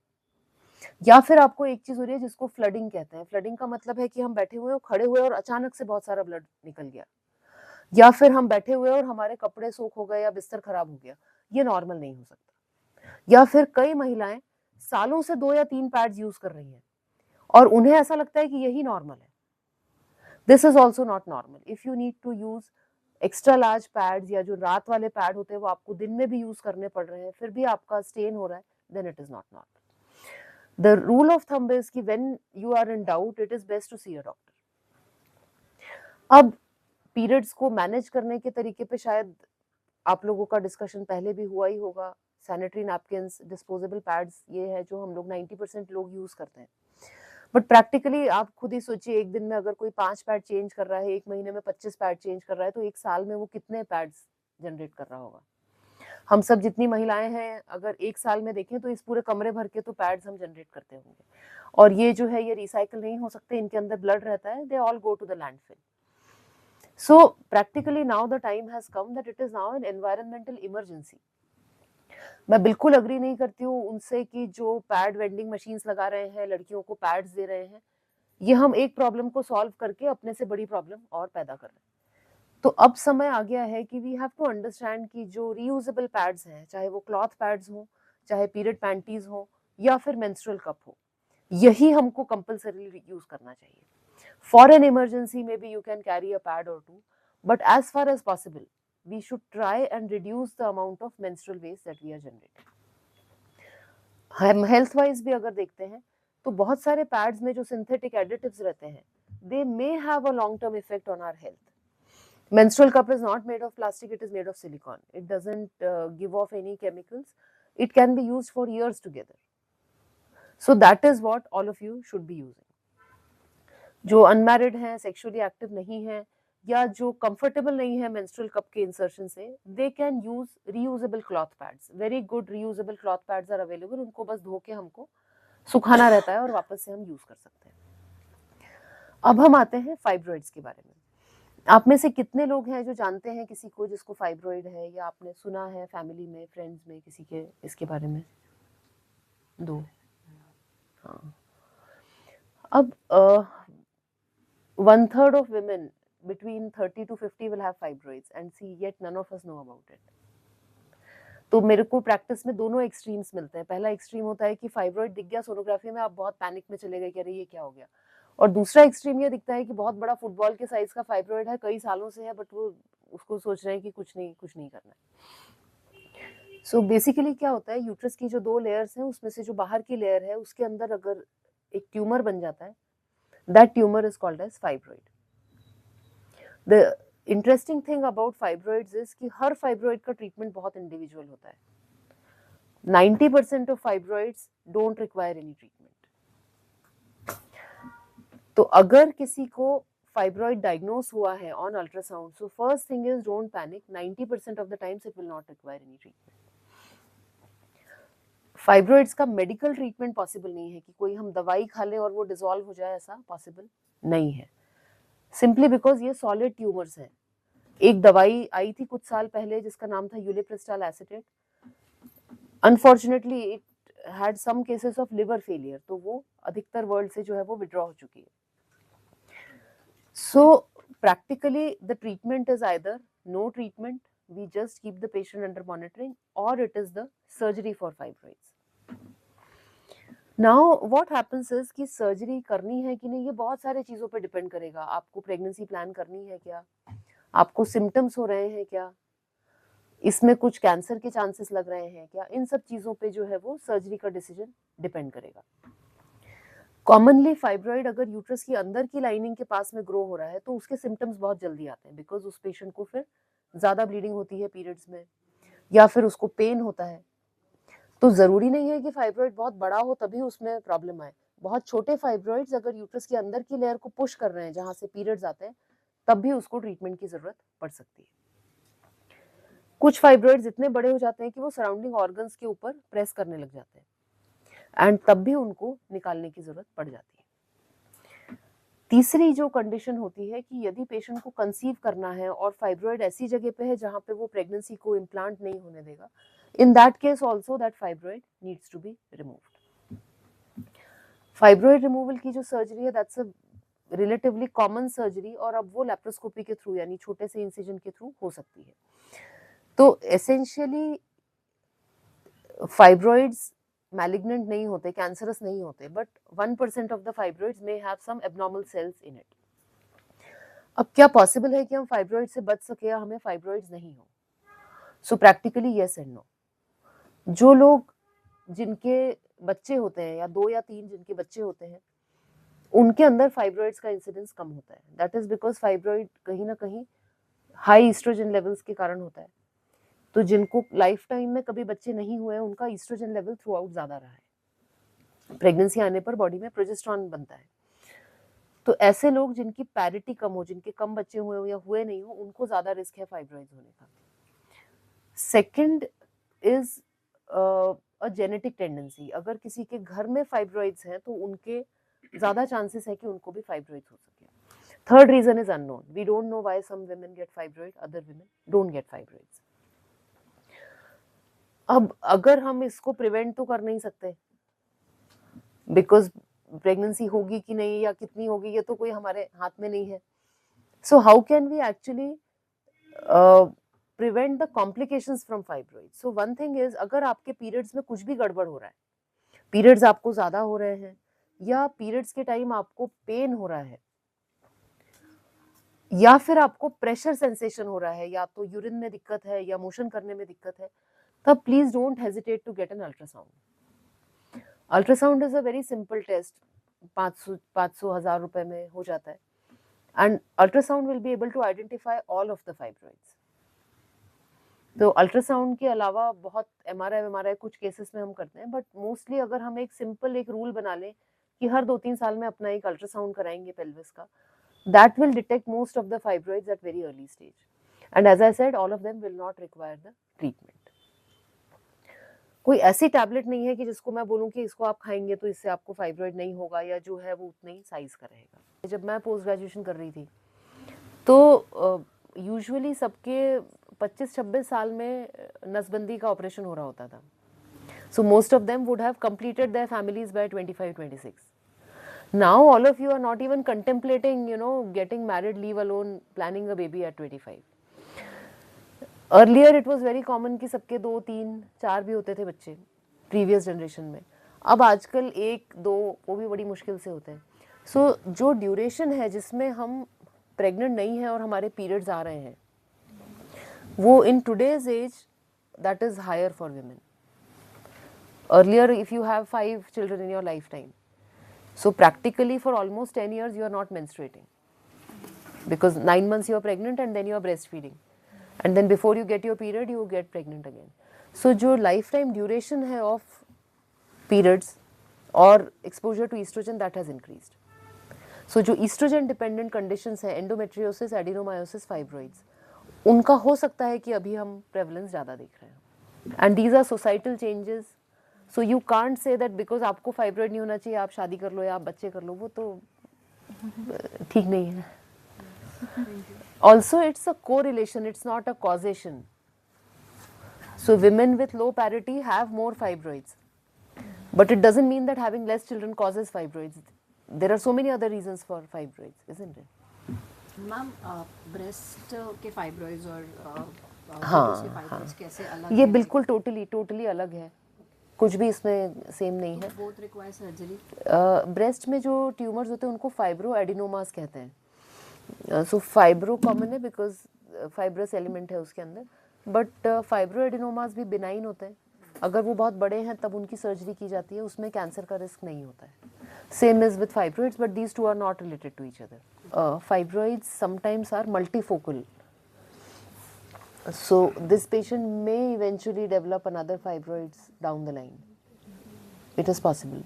या फिर आपको एक चीज हो रही है जिसको फ्लडिंग कहते हैं। फ्लडिंग का मतलब है कि हम बैठे हुए और खड़े हुए और अचानक से बहुत सारा ब्लड निकल गया, या फिर हम बैठे हुए और हमारे कपड़े सोख हो गए या बिस्तर खराब हो गया, ये नॉर्मल नहीं हो सकता। या फिर कई महिलाएं सालों से 2 या 3 पैड्स यूज कर रही हैं और उन्हें ऐसा लगता है कि यही नॉर्मल है। This is also not normal. If you need to use extra large pads या जो रात वाले पैड होते हैं वो आपको दिन में भी यूज करने पड़ रहे हैं, फिर भी आपका स्टेन हो रहा है, then it is not normal. The rule of thumb is कि when you are in doubt, it is best to see a doctor. अब periods को मैनेज करने के तरीके पे शायद आप लोगों का डिस्कशन पहले भी हुआ ही होगा। सैनिटरी नैपकिन्स, डिस्पोजेबल पैड्स, ये है जो हम लोग 90% लोग यूज करते हैं। बट प्रैक्टिकली आप खुद ही सोचिए, एक दिन में अगर कोई 5 पैड चेंज कर रहा है, एक महीने में 25 पैड चेंज कर रहा है, तो एक साल में वो कितने पैड्स जनरेट कर रहा होगा? हम सब जितनी महिलाएं हैं अगर एक साल में देखें तो इस पूरे कमरे भर के तो पैड्स हम जनरेट करते होंगे। और ये जो है ये रिसाइकल नहीं हो सकते, इनके अंदर ब्लड रहता है, they all go to the landfill. So practically now the time has come that it is now an environmental emergency. मैं बिल्कुल अग्री नहीं करती हूँ उनसे कि जो पैड वेंडिंग मशीन्स लगा रहे हैं, लड़कियों को पैड्स दे रहे हैं, ये हम एक प्रॉब्लम को सॉल्व करके अपने से बड़ी प्रॉब्लम और पैदा कर रहे हैं। तो अब समय आ गया है कि वी हैव टू अंडरस्टैंड कि जो रीयूजेबल पैड्स हैं, चाहे वो क्लॉथ पैड्स हो, चाहे पीरियड पैंटीज हो, या फिर मेंस्ट्रुअल कप हो, यही हमको कंपल्सरीली यूज करना चाहिए। For an emergency maybe you can carry a pad और 2, but as far as possible we should try and reduce the amount of menstrual waste that we are generating. हम health wise भी अगर देखते हैं तो बहुत सारे pads में जो सिंथेटिक एडिटिव्स रहते हैं, they may have a long term effect on our health. Menstrual cup is not made of plastic, it is made of silicone. It doesn't give off any chemicals. It can be used for years together. So that is what all of you should be using. जो unmarried हैं, sexually active नहीं हैं, या जो comfortable नहीं है menstrual cup के insertion से, they can use reusable cloth pads. Very good reusable cloth pads are available. उनको बस धो के हमको सुखाना रहता है और वापस से हम यूज कर सकते हैं। अब हम आते हैं फाइब्रॉइड्स के बारे में। आप में से कितने लोग हैं जो जानते हैं किसी को जिसको फाइब्रॉइड है, या आपने सुना है फैमिली में, फ्रेंड्स में किसी के इसके बारे में? 2। हाँ। अब 1/3 of women between 30 to 50 will have fibroids and see yet none of us know about it. तो मेरे को प्रैक्टिस में दोनों एक्सट्रीम्स मिलते हैं। पहला एक्सट्रीम होता है कि फाइब्रॉइड दिख गया सोनोग्राफी में, आप बहुत पैनिक में चले गए कि अरे ये क्या हो गया। और दूसरा एक्सट्रीम ये दिखता है कि बहुत बड़ा फुटबॉल के साइज का फाइब्रॉइड है, कई सालों से है, बट वो उसको सोच रहे हैं कि कुछ नहीं करना है। सो बेसिकली क्या होता है, यूट्रस की जो 2 लेयर्स हैं उसमें से जो बाहर की लेयर है उसके अंदर अगर एक ट्यूमर बन जाता है, that tumour is called as fibroid. The interesting thing about fibroids is कि हर फाइब्रॉइड का ट्रीटमेंट बहुत इंडिविजुअल होता है। 90% of fibroids don't require any treatment. तो अगर किसी को फाइब्रॉइड डायग्नोस हुआ है on ultrasound, so first thing is don't panic, 90% of the times it will not require any treatment. Fibroids का मेडिकल ट्रीटमेंट पॉसिबल नहीं है कि कोई हम दवाई खा लें और वो डिसॉल्व हो जाए, ऐसा पॉसिबल नहीं है, सिंपली बिकॉज ये सॉलिड ट्यूमर्स हैं। एक दवाई आई थी कुछ साल पहले जिसका नाम था ulipristal acetate, unfortunately it had some cases of liver failure, तो वो अधिकतर वर्ल्ड से जो है वो विड्रॉ हो चुकी है। So practically the treatment is either no treatment, we just keep the patient under monitoring, or it is the surgery for fibroids. Now what happens is कि सर्जरी करनी है कि नहीं, ये बहुत सारे चीज़ों पे डिपेंड करेगा। आपको प्रेगनेंसी प्लान करनी है क्या, आपको सिम्टम्स हो रहे हैं क्या, इसमें कुछ कैंसर के चांसेस लग रहे हैं क्या, इन सब चीज़ों पे जो है वो सर्जरी का डिसीजन डिपेंड करेगा। कॉमनली फाइब्रॉइड अगर यूट्रस की अंदर की लाइनिंग के पास में ग्रो हो रहा है तो उसके सिम्टम्स बहुत जल्दी आते हैं, बिकॉज उस पेशेंट को फिर ज़्यादा ब्लीडिंग होती है पीरियड्स में, या फिर उसको पेन होता है। तो ज़रूरी नहीं है कि फाइब्रॉइड बहुत बड़ा हो तभी उसमें प्रॉब्लम आए। बहुत छोटे फाइब्रॉइड्स अगर यूट्रस के अंदर की लेयर को पुश कर रहे हैं जहाँ से पीरियड्स आते हैं, तब भी उसको ट्रीटमेंट की ज़रूरत पड़ सकती है। कुछ फाइब्रॉइड्स इतने बड़े हो जाते हैं कि वो सराउंडिंग ऑर्गन्स के ऊपर प्रेस करने लग जाते हैं, एंड तब भी उनको निकालने की ज़रूरत पड़ जाती है। तीसरी जो कंडीशन होती है कि यदि पेशेंट को कंसीव करना है और फाइब्रॉइड ऐसी जगह पे है जहाँ पे वो प्रेगनेंसी को इम्प्लांट नहीं होने देगा, in that case also that fibroid needs to be removed. Fibroid removal की जो सर्जरी है that's a relatively common surgery, और अब वो लेप्रोस्कोपी के थ्रू यानी छोटे से इंसिजन के थ्रू हो सकती है। तो एसेंशियली फाइब्रॉइड्स मैलिग्नेंट नहीं होते, कैंसरस नहीं होते, but 1% of the fibroids may have some abnormal cells in it. अब क्या पॉसिबल है कि हम फाइब्रॉइड से बच सके या हमें फाइब्रॉइड्स नहीं हो? So practically yes and no. जो लोग जिनके बच्चे होते हैं या 2 या 3 जिनके बच्चे होते हैं, उनके अंदर फाइब्रॉइड्स का इंसिडेंस कम होता है। दैट इज बिकॉज फाइब्रॉइड कहीं ना कहीं हाई ईस्ट्रोजन लेवल्स के कारण होता है। तो जिनको लाइफ टाइम में कभी बच्चे नहीं हुए हैं, उनका ईस्ट्रोजन लेवल थ्रू आउट ज्यादा रहा है। प्रेगनेंसी आने पर बॉडी में प्रोजेस्टेरॉन बनता है। तो ऐसे लोग जिनकी पैरिटी कम हो, जिनके कम बच्चे हुए हो या हुए नहीं हो, उनको ज्यादा रिस्क है फाइब्रॉइड्स होने का। Second is a genetic tendency. अगर किसी के घर में फाइब्रॉइड्स हैं तो उनके ज्यादा चांसेस है कि उनको भी फाइब्रॉइड्स हो सके। Third reason is unknown. We don't know why some women get fibroid, other women don't get fibroids. अब अगर हम इसको प्रिवेंट तो कर नहीं सकते, बिकॉज प्रेगनेंसी होगी कि नहीं या कितनी होगी ये तो कोई हमारे हाथ में नहीं है। So how can we actually prevent the complications from fibroids? So one thing is, अगर आपके पीरियड्स में कुछ भी गड़बड़ हो रहा है, पीरियड्स आपको ज्यादा हो रहे हैं या पीरियड्स के टाइम आपको पेन हो रहा है या फिर आपको प्रेशर सेंसेशन हो रहा है या तो यूरिन में दिक्कत है या मोशन करने में दिक्कत है, तब please don't hesitate to get an ultrasound. Ultrasound is a very simple test, 500-1000 रुपए में हो जाता है, and ultrasound will be able to identify all of the fibroids. तो अल्ट्रासाउंड के अलावा बहुत एमआरआई कुछ केसेस में हम करते हैं, बट मोस्टली अगर हम एक सिंपल एक रूल बना लें कि हर 2-3 साल में अपना एक अल्ट्रासाउंड कराएंगे पेल्विस का, that will detect most of the fibroids at very early stage, and as I said, all of them will not require the treatment. कोई ऐसी टैबलेट नहीं है कि जिसको मैं बोलूं कि इसको आप खाएंगे तो इससे आपको फाइब्रॉइड नहीं होगा या जो है वो उतना ही साइज का रहेगा। जब मैं पोस्ट ग्रेजुएशन कर रही थी तो यूजुअली सबके 25-26 साल में नसबंदी का ऑपरेशन हो रहा होता था। So most of them would have completed their families by 25-26. Now all of you are not even contemplating, getting married, leave alone, planning a baby at 25. Earlier it was very common कि सबके 2, 3, 4 भी होते थे बच्चे previous generation में। अब आजकल 1, 2 वो भी बड़ी मुश्किल से होते हैं। सो जो ड्यूरेशन है जिसमें हम प्रेग्नेंट नहीं हैं और हमारे पीरियड्स आ रहे हैं, वो in today's age that is higher for women. Earlier if you have 5 children in your lifetime, so practically for almost 10 years you are not menstruating, because 9 months you are pregnant and then you are breastfeeding, and then before you get your period you get pregnant again. So जो lifetime duration है of periods और exposure to estrogen, that has increased. So जो estrogen dependent conditions है, endometriosis, adenomyosis, fibroids, उनका हो सकता है कि अभी हम prevalence ज़्यादा देख रहे हैं, and these are societal changes. So you can't say that because आपको फाइब्रॉइड नहीं होना चाहिए आप शादी कर लो या आप बच्चे कर लो, वो तो ठीक नहीं है। Also it's a correlation, it's not a causation. So women with low parity have more fibroids, but it doesn't mean that having less children causes fibroids. There are so many other reasons for fibroids, isn't it?
Ma'am breast के fibroids और
हाँ,
के fibroids कैसे अलग
ये बिल्कुल totally अलग है, कुछ भी इसमें सेम नहीं है।
Both require surgery.
ब्रेस्ट में जो ट्यूमर्स होते हैं उनको फाइब्रो एडिनोमास कहते हैं। सो फाइब्रो कॉमन है बिकॉज फाइब्रस एलिमेंट है उसके अंदर, बट फाइब्रो एडिनोमास भी बिनाइन होते हैं, अगर वो बहुत बड़े हैं तब उनकी सर्जरी की जाती है, उसमें कैंसर का रिस्क नहीं होता है. Same is with fibroids, but these two are not related to each other. Fibroids sometimes are multifocal. So this patient may eventually develop another fibroids down the line. It is possible.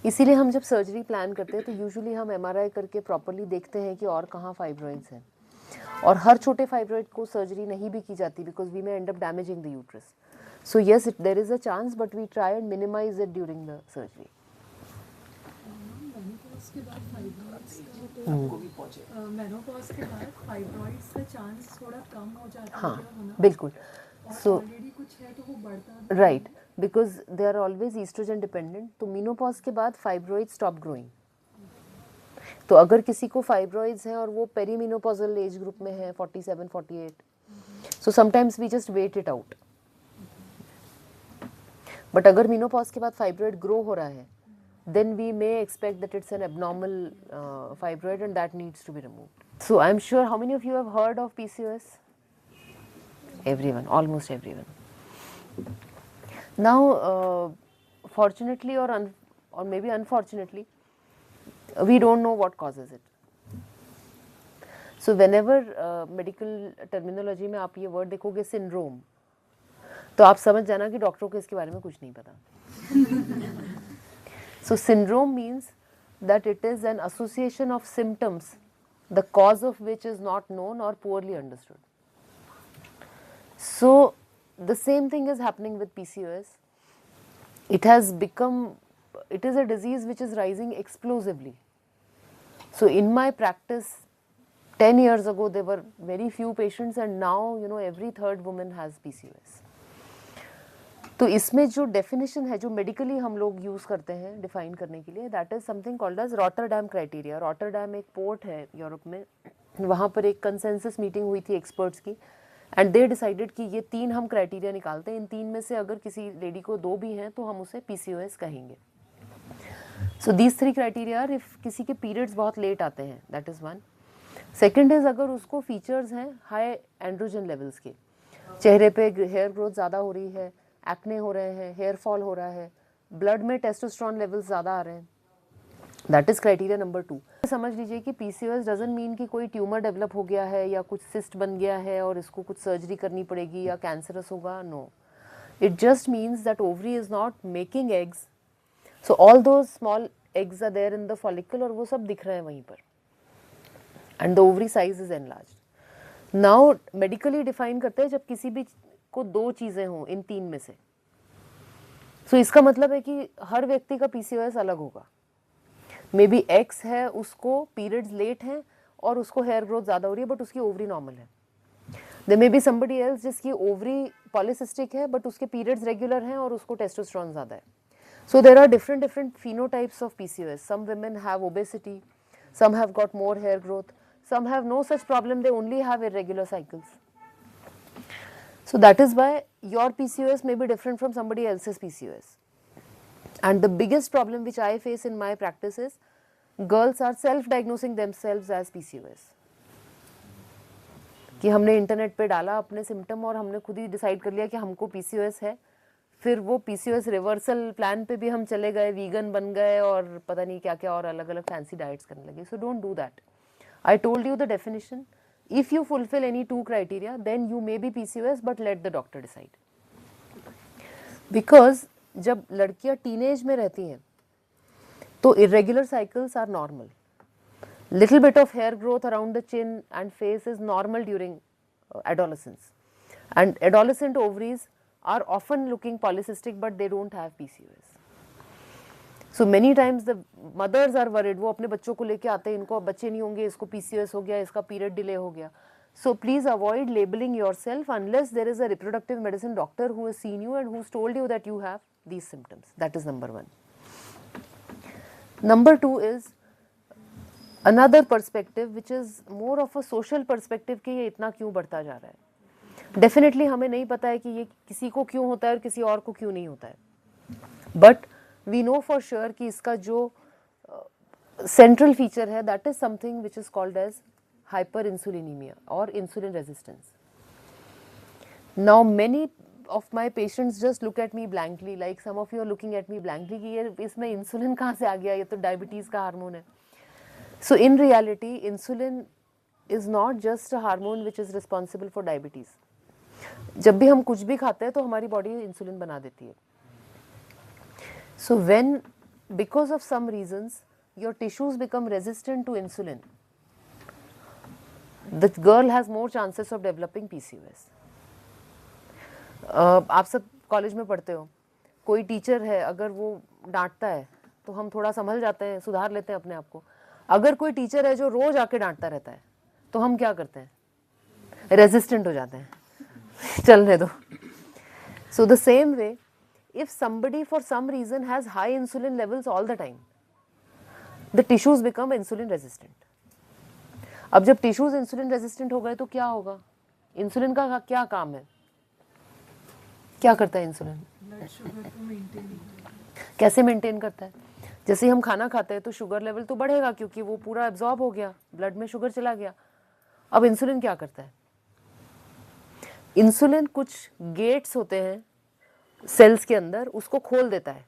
इसीलिए हम जब surgery plan करते हैं तो usually हम MRI करके properly देखते हैं कि और कहाँ फाइब्रॉइड्स हैं. और हर छोटे फाइब्रॉइड को सर्जरी नहीं भी की जाती because we may end up damaging the uterus. So yes, there is a chance, but we try and minimise it during the surgery.
Menopause के बाद फाइब्रॉइड्स का चांस थोड़ा कम हो जाता है
हाँ,
होना.
बिल्कुल. सो
ऑलरेडी कुछ है तो वो बढ़ता
right, because they are always oestrogen dependent. तो मीनोपॉज के बाद फाइब्रॉइड स्टॉप ग्रोइंग. तो अगर किसी को फाइब्रॉइड्स हैं और वो पेरीमीनोपॉजल एज ग्रुप में है 47, 48, so sometimes we just wait it out. But अगर मीनोपॉज के बाद फाइब्रॉइड ग्रो हो रहा है, then we may expect that it's an abnormal fibroid and that needs to be removed. So I'm sure, how many of you have heard of PCOS? Everyone, almost everyone. Now, fortunately or maybe unfortunately, we don't know what causes it. So whenever medical terminology में आप ये word देखोगे syndrome, तो आप समझ जाना कि डॉक्टरों को इसके बारे में कुछ नहीं पता. So syndrome means that it is an association of symptoms, the cause of which is not known or poorly understood. So the same thing is happening with PCOS. It is a disease which is rising explosively. So in my practice, 10 years ago there were very few patients and now every third woman has PCOS. तो इसमें जो definition है जो medically हम लोग use करते हैं define करने के लिए, that is something called as Rotterdam criteria. Rotterdam एक पोर्ट है यूरोप में. वहाँ पर एक कंसेंसस मीटिंग हुई थी एक्सपर्ट्स की एंड दे डिसाइडेड कि ये 3 हम क्राइटेरिया निकालते हैं. इन 3 में से अगर किसी लेडी को 2 भी हैं तो हम उसे PCOS कहेंगे. So these 3 criteria are, if किसी के पीरियड्स बहुत लेट आते हैं, दैट इज़ 1. सेकेंड इज़ अगर उसको फीचर्स हैं हाई एंड्रोजन लेवल्स के, चेहरे पे हेयर ग्रोथ ज़्यादा हो रही है, एक्ने हो रहे हैं, हेयर फॉल हो रहा है, ब्लड में टेस्टोस्टेरोन लेवल्स ज़्यादा आ रहे हैं, दैट इज़ क्राइटेरिया नंबर 2. समझ लीजिए कि PCOS डजंट मीन कि कोई ट्यूमर डेवलप हो गया है या कुछ सिस्ट बन गया है और इसको कुछ सर्जरी करनी पड़ेगी या कैंसरस होगा. No, it just means that ovary is not making eggs. So all those small eggs are there in the follicle और वो सब दिख रहे हैं वहीं पर, and the ovary size is enlarged. Now medically define करते हैं जब किसी भी को 2 चीज़ें हों इन 3 में से. सो इसका मतलब है कि हर व्यक्ति का PCOS अलग होगा. मे बी X है, उसको पीरियड्स लेट हैं और उसको हेयर ग्रोथ ज़्यादा हो रही है बट उसकी ओवरी नॉर्मल है. There may be somebody else जिसकी ओवरी पॉलिसिस्टिक है बट उसके पीरियड्स रेगुलर हैं और उसको टेस्टोस्टेरोन ज़्यादा है. So there are different phenotypes of PCOS. Some women have obesity, some have got more hair growth, some have no such problem, they only have irregular cycles. So that is why your PCOS may be different from somebody else's PCOS. And the biggest problem which I face in my practice is girls are self-diagnosing themselves as PCOS. कि हमने internet पे डाला अपने symptom और हमने खुद ही decide कर लिया कि हमको PCOS है. फिर वो PCOS रिवर्सल प्लान पे भी हम चले गए, वीगन बन गए और पता नहीं क्या क्या और अलग अलग फैंसी डाइट्स करने लगे. So don't do that. I told you the definition. If you fulfill any 2 criteria, then you may be PCOS, but let the doctor decide. Because जब लड़कियां टीनेज में रहती हैं तो irregular cycles are normal. Little bit of hair growth around the chin and face is normal during adolescence. And adolescent ovaries are often looking polycystic, but they don't have PCOS. So many times the mothers are worried. वो अपने बच्चों को लेके आते हैं, इनको बच्चे नहीं होंगे, इसको PCOS हो गया, इसका पीरियड डिले हो गया. So please avoid labeling yourself unless there is a reproductive medicine doctor who has seen you and who's told you that you have these symptoms. That is number 1. Number 2 is another perspective which is more of a social perspective कि ये इतना क्यों बढ़ता जा रहा है. Definitely हमें नहीं पता है कि ये किसी को क्यों होता है और किसी और को क्यों नहीं होता है. But we know for sure कि इसका जो central feature है, that is something which is called as hyperinsulinemia or insulin resistance. Now many of my patients just look at me blankly, like some of you are looking at me blankly कि ये इसमें insulin कहाँ से आ गया, ये तो diabetes का hormone है. So in reality, insulin is not just a hormone which is responsible for diabetes. जब भी हम कुछ भी खाते हैं तो हमारी बॉडी इंसुलिन बना देती है. So when, because of some reasons, your tissues become resistant to insulin, the girl has more chances of developing PCOS. आप सब कॉलेज में पढ़ते हो, कोई टीचर है अगर वो डांटता है तो हम थोड़ा संभल जाते हैं, सुधार लेते हैं अपने आप को. अगर कोई टीचर है जो रोज आके डांटता रहता है तो हम क्या करते हैं, रेजिस्टेंट हो जाते हैं, चलने दो. So the same way, if somebody for some reason has high insulin levels all the time, the tissues become insulin resistant. अब जब टिश्यूज इंसुलिन रेजिस्टेंट हो गए तो क्या होगा, इंसुलिन का क्या काम है, क्या करता है इंसुलिन,
ब्लड शुगर को मेंटेन
कैसे मेंटेन करता है. जैसे ही हम खाना खाते हैं तो शुगर लेवल तो बढ़ेगा क्योंकि वो पूरा एब्जॉर्ब हो गया, ब्लड में शुगर चला गया. अब इंसुलिन क्या करता है, इंसुलिन कुछ गेट्स होते हैं सेल्स के अंदर, उसको खोल देता है.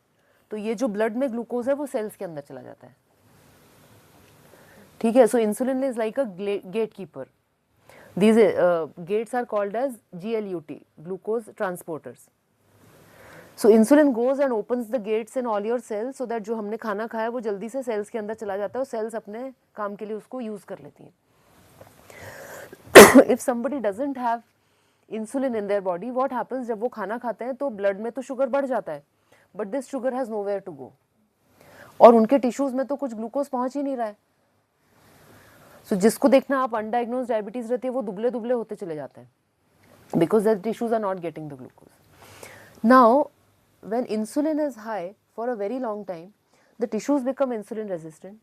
तो ये जो ब्लड में ग्लूकोज है वो सेल्स के अंदर चला जाता है. ठीक है. So insulin is like a gatekeeper. These gates are called as GLUT, glucose transporters. So insulin goes and opens the gates in all your cells so that जो हमने खाना खाया वो जल्दी से सेल्स के अंदर चला जाता है और सेल्स अपने काम के लिए उसको यूज कर लेती हैं. If somebody doesn't have insulin in their body, what happens, जब वो खाना खाते हैं तो ब्लड में तो शुगर बढ़ जाता है, but this sugar has nowhere to go. और उनके टिश्यूज में तो कुछ ग्लूकोज पहुंच ही नहीं रहा है. So जिसको देखना आप अनडायग्नोज्ड डायबिटीज रहती है वो दुबले दुबले होते चले जाते हैं because their tissues are not getting the glucose. Now when insulin is high for a very long time, the tissues become insulin resistant,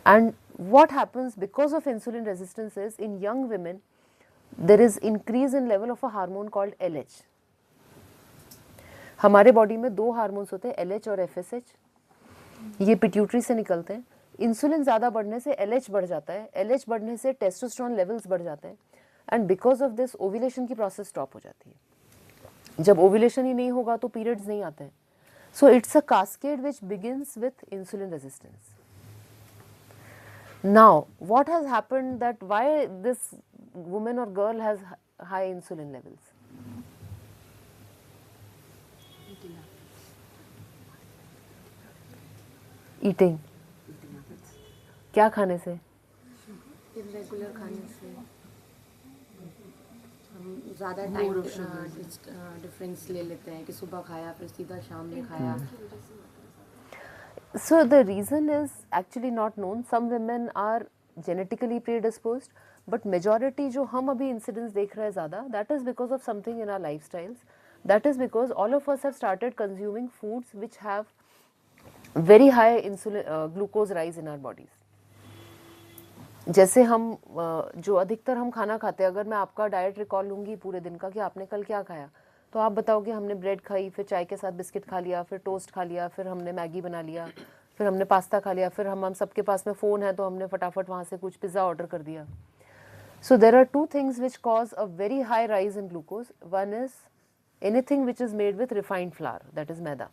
and what happens because of insulin resistance is, in young women there is increase in level of a hormone called LH. हमारे body में दो hormones होते हैं, LH और FSH. ये pituitary से निकलते हैं. इंसुलिन ज़्यादा बढ़ने से LH बढ़ जाता है, LH बढ़ने से टेस्टोस्टेरोन लेवल्स बढ़ जाते हैं, and because of this ovulation की प्रोसेस स्टॉप हो जाती है. जब ओव्यूलेशन ही नहीं होगा तो पीरियड्स नहीं आते हैं. So it's a cascade which begins with insulin resistance. Now what has happened that why this woman और girl has high insulin levels? Eating. क्या खाने से?
इरेगुलर खाने से हम ज़्यादा टाइम डिफरेंस ले लेते हैं कि सुबह खाया फिर सीधा शाम में खाया.
So the reason is actually not known. Some women are genetically predisposed, but majority जो हम अभी incidence देख रहे हैं ज़्यादा, that is because of something in our lifestyles. That is because all of us have started consuming foods which have very high insulin glucose rise in our bodies. जैसे हम जो अधिकतर हम खाना खाते हैं, अगर मैं आपका डाइट रिकॉल लूँगी पूरे दिन का कि आपने कल क्या खाया, तो आप बताओगे हमने ब्रेड खाई, फिर चाय के साथ बिस्किट खा लिया, फिर टोस्ट खा लिया, फिर हमने मैगी बना लिया, फिर हमने पास्ता खा लिया, फिर हम सबके पास में फ़ोन है तो हमने फटाफट वहाँ से कुछ पिज़्ज़ा ऑर्डर कर दिया. So there are two things which cause a very high rise in glucose. One is anything which is made with refined flour, that is maida.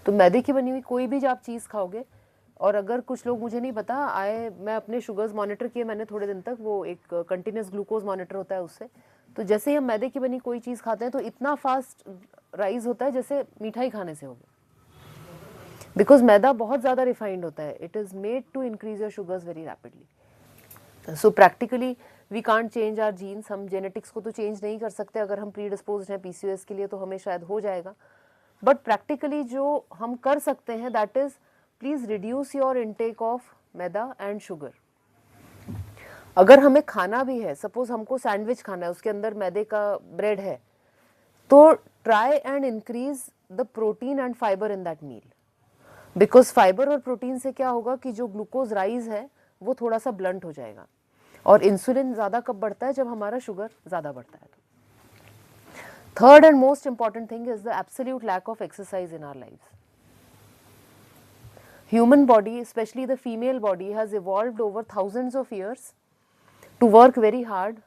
तो मैदे की बनी हुई कोई भी आप चीज़ खाओगे, और अगर कुछ लोग, मुझे नहीं पता, मैं अपने शुगर्स मॉनिटर किए मैंने थोड़े दिन तक, वो एक कंटिन्यूस ग्लूकोज मॉनिटर होता है उससे, तो जैसे ही हम मैदे की बनी कोई चीज़ खाते हैं तो इतना फास्ट राइज होता है जैसे मिठाई खाने से होगा, बिकॉज मैदा बहुत ज़्यादा रिफाइंड होता है. It is made to increase your sugars very rapidly. So practically we can't change our genes. हम जेनेटिक्स को तो चेंज नहीं कर सकते. अगर हम प्री डिस्पोज हैं PCOS के लिए तो हमें शायद हो जाएगा, बट प्रैक्टिकली जो हम कर सकते हैं that is please reduce your intake of maida and sugar. अगर हमें खाना भी है, सपोज हमको सैंडविच खाना है, उसके अंदर मैदे का ब्रेड है, तो try and increase the protein and fibre in that meal, because fibre और प्रोटीन से क्या होगा कि जो ग्लूकोज राइज है वो थोड़ा सा ब्लंट हो जाएगा. और इंसुलिन ज़्यादा कब बढ़ता है? जब हमारा शुगर ज़्यादा बढ़ता है. Third and most important thing is the absolute lack of exercise in our lives. Human body, especially the female body, has evolved over thousands of years to work very hard,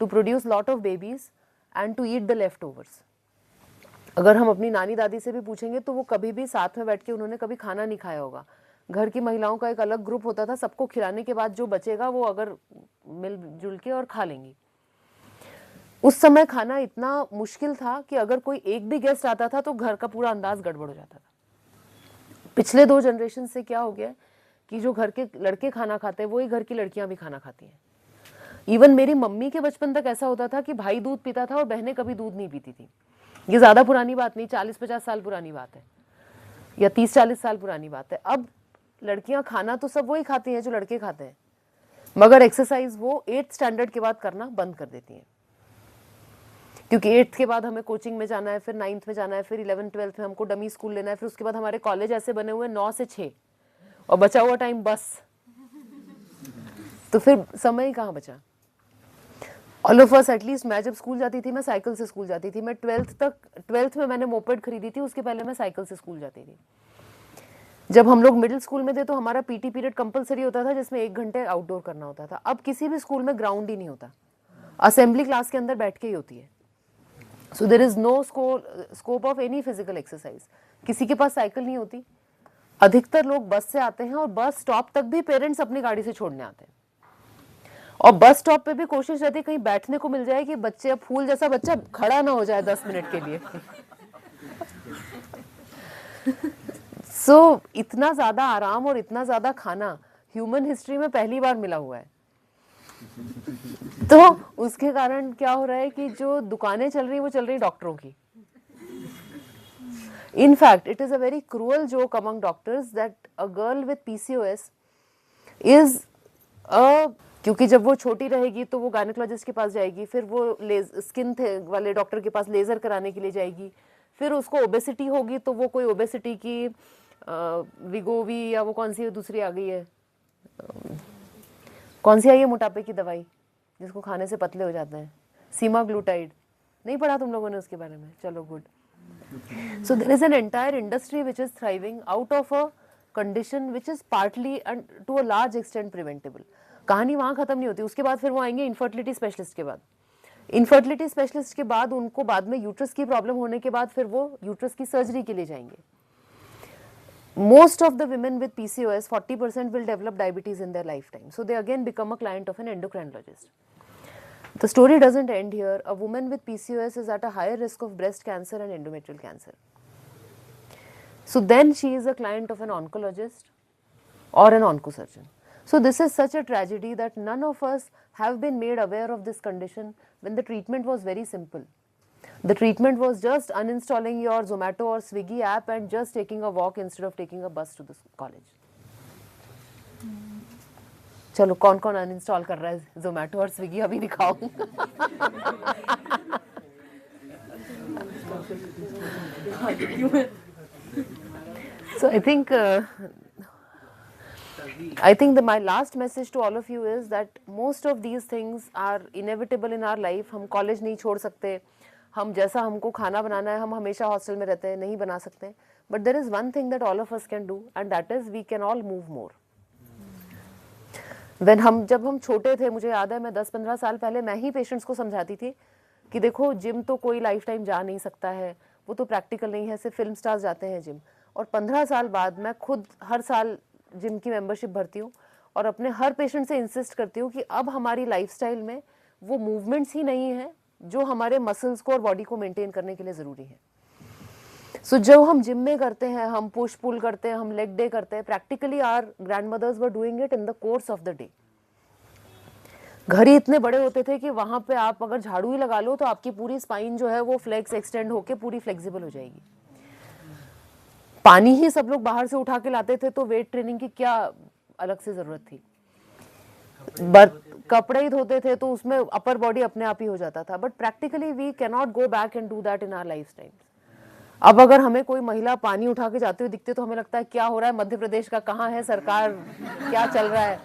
to produce lot of babies and to eat the leftovers. अगर हम अपनी नानी दादी से भी पूछेंगे तो वो कभी भी साथ में बैठ के उन्होंने कभी खाना नहीं खाया होगा. घर की महिलाओं का एक अलग ग्रुप होता था, सबको खिलाने के बाद जो बचेगा वो अगर मिलजुल के और खा लेंगी. उस समय खाना इतना मुश्किल था कि अगर कोई एक भी गेस्ट आता था तो घर का पूरा अंदाज गड़बड़ हो जाता था. पिछले 2 जनरेशन से क्या हो गया कि जो घर के लड़के खाना खाते हैं वही घर की लड़कियां भी खाना खाती हैं. इवन मेरी मम्मी के बचपन तक ऐसा होता था कि भाई दूध पीता था और बहनें कभी दूध नहीं पीती थी. ये ज्यादा पुरानी बात नहीं, 40-50 साल पुरानी बात है या 30-40 साल पुरानी बात है. अब लड़कियां खाना तो सब वही खाती हैं जो लड़के खाते हैं, मगर एक्सरसाइज वो 8th स्टैंडर्ड के बाद करना बंद कर देती हैं, क्योंकि 8th के बाद हमें कोचिंग में जाना है, फिर 9th में जाना है, फिर 11th 12th में हमको डमी स्कूल लेना है, फिर उसके बाद हमारे कॉलेज ऐसे बने हुए 9 से 6 और बचा हुआ टाइम बस. तो फिर समय ही कहाँ बचा. ऑल ऑफ अस, एटलीस्ट मैं जब स्कूल जाती थी मैं साइकिल से स्कूल जाती थी. मैं 12th में मैंने मोपेड खरीदी थी, उसके पहले मैं साइकिल से स्कूल जाती थी. जब हम लोग मिडिल स्कूल में थे तो हमारा पीटी पीरियड कंपलसरी होता था जिसमें 1 घंटे आउटडोर करना होता था. अब किसी भी स्कूल में ग्राउंड ही नहीं होता, असेंबली क्लास के अंदर बैठ के ही होती है. So there is no scope of any physical exercise. किसी के पास साइकिल नहीं होती. अधिकतर लोग बस से आते हैं और बस स्टॉप तक भी पेरेंट्स अपनी गाड़ी से छोड़ने आते हैं. और बस स्टॉप पे भी कोशिश रहती है कहीं बैठने को मिल जाए कि बच्चे, अब फूल जैसा बच्चा खड़ा ना हो जाए 10 मिनट के लिए. सो इतना ज्यादा आराम और इतना ज्यादा खाना ह्यूमन हिस्ट्री में पहली बार मिला हुआ है. तो उसके कारण क्या हो रहा है कि जो दुकानें चल रही वो चल रही डॉक्टरों की. In fact, it is a very cruel joke among doctors that a girl with PCOS is a, क्योंकि जब वो छोटी रहेगी तो वो गायनेकोलॉजिस्ट के पास जाएगी, फिर वो स्किन वाले डॉक्टर के पास लेजर कराने के लिए जाएगी, फिर उसको ओबेसिटी होगी तो वो कोई ओबेसिटी की विगोवी या वो कौन सी दूसरी आ गई है, कौन सी आई है मोटापे की दवाई जिसको खाने से पतले हो जाते हैं, सीमाग्लूटाइड. नहीं पढ़ा तुम लोगों ने उसके बारे में? चलो good. So there is an entire industry which is thriving out of a condition which is partly and to a large extent preventable. कहानी वहाँ खत्म नहीं होती. उसके बाद फिर वो आएंगे इनफर्टिलिटी स्पेशलिस्ट के बाद. इनफर्टिलिटी स्पेशलिस्ट के बाद उनको बाद में यूट्रस की प्रॉब्लम होने के बाद फिर वो यूट्रस की सर्जरी के लिए जाएंगे. Most of the women with PCOS, 40% will develop diabetes in their lifetime. So they again become a client of an endocrinologist. The story doesn't end here. A woman with PCOS is at a higher risk of breast cancer and endometrial cancer. So then she is a client of an oncologist or an oncosurgeon. So this is such a tragedy that none of us have been made aware of this condition when the treatment was very simple. The treatment was just uninstalling your Zomato or Swiggy app and just taking a walk instead of taking a bus to the college. चलो कौन कौन uninstall कर रहा है जोमेटो और Swiggy अभी दिखाओ. So I think that my last message to all of you is that most of these things are inevitable in our life. हम कॉलेज नहीं छोड़ सकते, हम जैसा हमको खाना बनाना है हम हमेशा हॉस्टल में रहते हैं, नहीं बना सकते. But there is one thing that all of us can do and that is we can all move more. जब हम छोटे थे, मुझे याद है मैं 10-15 साल पहले मैं ही पेशेंट्स को समझाती थी कि देखो जिम तो कोई लाइफ टाइम जा नहीं सकता है, वो तो प्रैक्टिकल नहीं है, सिर्फ फिल्म स्टार्स जाते हैं जिम. और 15 साल बाद मैं खुद हर साल जिम की मेंबरशिप भरती हूँ और अपने हर पेशेंट से इंसिस्ट करती हूँ कि अब हमारी लाइफस्टाइल में वो मूवमेंट्स ही नहीं है जो हमारे मसल्स को और बॉडी को मेंटेन करने के लिए ज़रूरी है. सो जब हम जिम में करते हैं, हम पुश पुल करते हैं, हम लेग डे करते हैं, practically our grandmothers were doing it in the course of the day. घर ही इतने बड़े होते थे कि वहां पे आप अगर झाड़ू ही लगा लो तो आपकी पूरी स्पाइन जो है वो फ्लेक्स एक्सटेंड होके पूरी फ्लेक्सिबल हो जाएगी. पानी ही सब लोग बाहर से उठा के लाते थे तो वेट ट्रेनिंग की क्या अलग से जरूरत थी. कपड़े ही धोते थे तो उसमें अपर बॉडी अपने आप ही हो जाता था. But practically we can not go back and do that in our life time. अब अगर हमें कोई महिला पानी उठा के जाते हुए दिखते तो हमें लगता है क्या हो रहा है, मध्य प्रदेश का कहाँ है सरकार, क्या चल रहा है.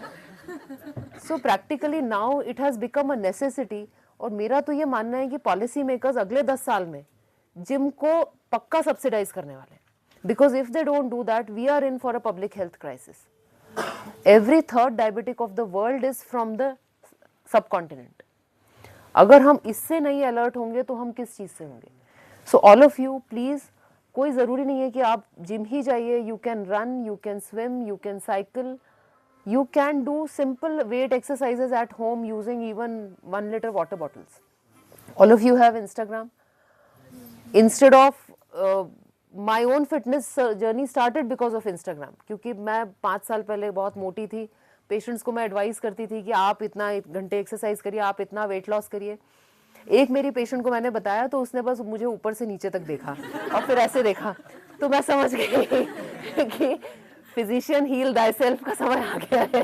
सो practically now it has become a necessity. और मेरा तो ये मानना है कि पॉलिसी मेकर्स अगले 10 साल में जिम को पक्का सब्सिडाइज करने वाले हैं. Because if they don't do that we are in for a public health crisis. Every third diabetic of the world is from the subcontinent. अगर हम इससे नहीं अलर्ट होंगे तो हम किस चीज़ से होंगे? So all of you please, कोई ज़रूरी नहीं है कि आप जिम ही जाइए, you can run, you can swim, you can cycle, you can do simple weight exercises at home using even 1 liter water bottles. All of you have Instagram. Instead of my own fitness journey started because of Instagram, क्योंकि मैं 5 साल पहले बहुत मोटी थी, patients को मैं advice करती थी कि आप इतना घंटे एक्सरसाइज करिए, आप इतना वेट लॉस करिए। एक मेरी पेशेंट को मैंने बताया तो उसने बस मुझे ऊपर से नीचे तक देखा और फिर ऐसे देखा, तो मैं समझ गई कि physician heal thyself का समय आ गया है।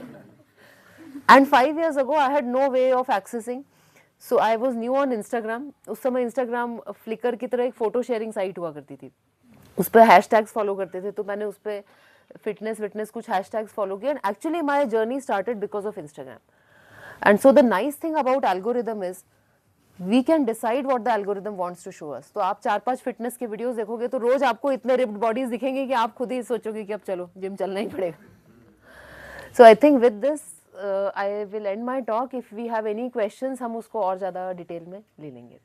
And 5 years ago I had no way of accessing, so I was new on Instagram. उस समय Instagram Flickr की तरह एक फोटो शेयरिंग साइट हुआ करती थी, उस पर हैशटैग्स फॉलो करते थे, तो मैंने उस पर फिटनेस कुछ हैशटैग्स फॉलो किए, and actually my journey started because of Instagram. And so the nice thing about algorithm is we can decide what the algorithm wants to show us. तो आप 4-5 फिटनेस के वीडियोस देखोगे तो रोज आपको इतने ripped bodies दिखेंगे कि आप खुद ही सोचोगे कि अब चलो जिम चलना ही पड़ेगा. So I think with this I will end my talk. If we have any questions हम उसको और ज़्यादा डिटेल में ले लेंगे.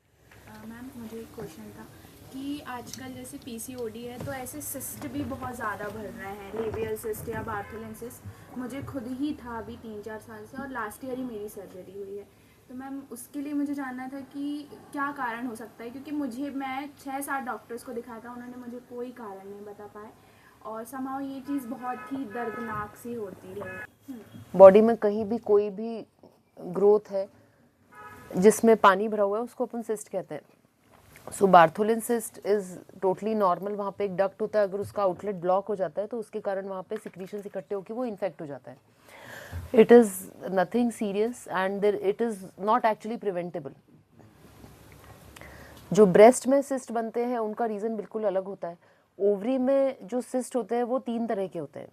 मैम मुझे एक क्वेश्चन था कि आजकल जैसे पीसीओडी है तो ऐसे सिस्ट भी बहुत ज़्यादा बढ़ रहे हैं, लेबियल सिस्ट या बार्थोलिन सिस्ट. मुझे खुद ही था अभी 3-4 साल से, और लास्ट ईयर ही मेरी सर्जरी हुई है. तो मैम उसके लिए मुझे जानना था कि क्या कारण हो सकता है, क्योंकि मैं 6-7 डॉक्टर्स को दिखाया था, उन्होंने मुझे कोई कारण नहीं बता पाए, और समाव ये चीज़ बहुत ही दर्दनाक सी होती है.
बॉडी में कहीं भी कोई भी ग्रोथ है जिसमें पानी भरा हुआ है उसको अपन सिस्ट कहते हैं. So Bartholin cyst is totally normal. वहाँ पे एक डक्ट होता है, अगर उसका आउटलेट ब्लॉक हो जाता है तो उसके कारण वहाँ पे सिक्रीशन इकट्ठे होकर वो इन्फेक्ट हो जाता है. It is nothing serious and it is not actually preventable. जो ब्रेस्ट में सिस्ट बनते हैं उनका रीज़न बिल्कुल अलग होता है. ओवरी में जो सिस्ट होते हैं वो 3 तरह के होते हैं.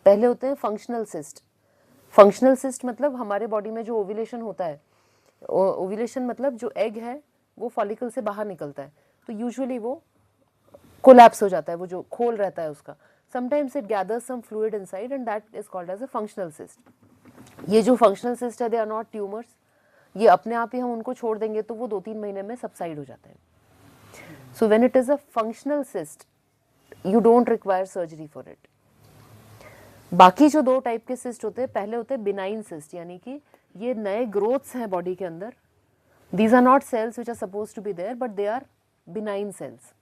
पहले होते हैं फंक्शनल सिस्ट. फंक्शनल सिस्ट मतलब हमारे बॉडी में जो ओव्यूलेशन होता है, ओव्यूलेशन मतलब जो एग है वो फॉलिकल से बाहर निकलता है, तो यूजुअली वो कोलैप्स हो जाता है, वो जो खोल रहता है उसका. Sometimes it gathers some fluid inside and that is called as a functional cyst. ये जो functional cyst है, they are not tumors. ये अपने आप ही हम उनको छोड़ देंगे तो वो 2-3 महीने में subside हो जाते हैं. So when it is a functional cyst, you don't require surgery for it. बाकी जो 2 टाइप के cyst होते हैं, पहले होते हैं benign cyst, यानी कि ये नए growths हैं बॉडी के अंदर. These are not cells which are supposed to be there, but they are benign cells.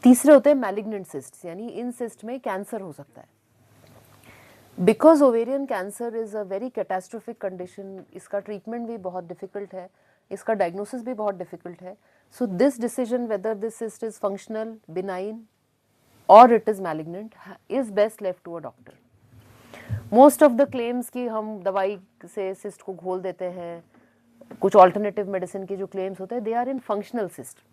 तीसरे होते हैं मैलिग्नेंट सिस्ट, यानी इन सिस्ट में कैंसर हो सकता है. Because ovarian cancer is a very catastrophic condition, इसका ट्रीटमेंट भी बहुत डिफिकल्ट है, इसका डायग्नोसिस भी बहुत डिफिकल्ट है. So this decision whether this cyst is functional, benign और it is malignant is best left to a doctor. Most of the claims कि हम दवाई से सिस्ट को घोल देते हैं, कुछ ऑल्टरनेटिव मेडिसिन के जो क्लेम्स होते हैं, they are in functional cyst.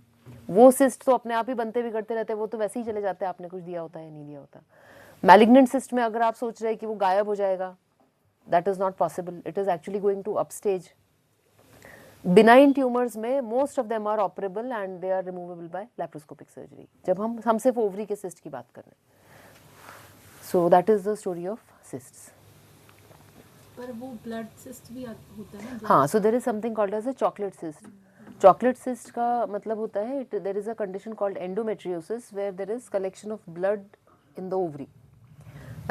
वो सिस्ट तो अपने आप ही बनते बिगड़ते रहते हैं, वो तो वैसे ही चले जाते हैं, आपने कुछ दिया होता है नहीं दिया होता. मैलिग्नेंट सिस्ट में अगर आप सोच रहे हैं कि वो गायब हो जाएगा, that is not possible. It is actually going to upstage. Benign tumours में most of them are operable and they are removable by laparoscopic surgery, जब हम सिर्फ ओवरी के सिस्ट की बात कर रहे हैं. So that is the story of cysts.
पर वो ब्लड सिस्ट भी होता है ना?
हाँ, so there is something called as a chocolate cyst. Chocolate cyst का मतलब होता है there is a condition called endometriosis where there is collection of blood in the ovary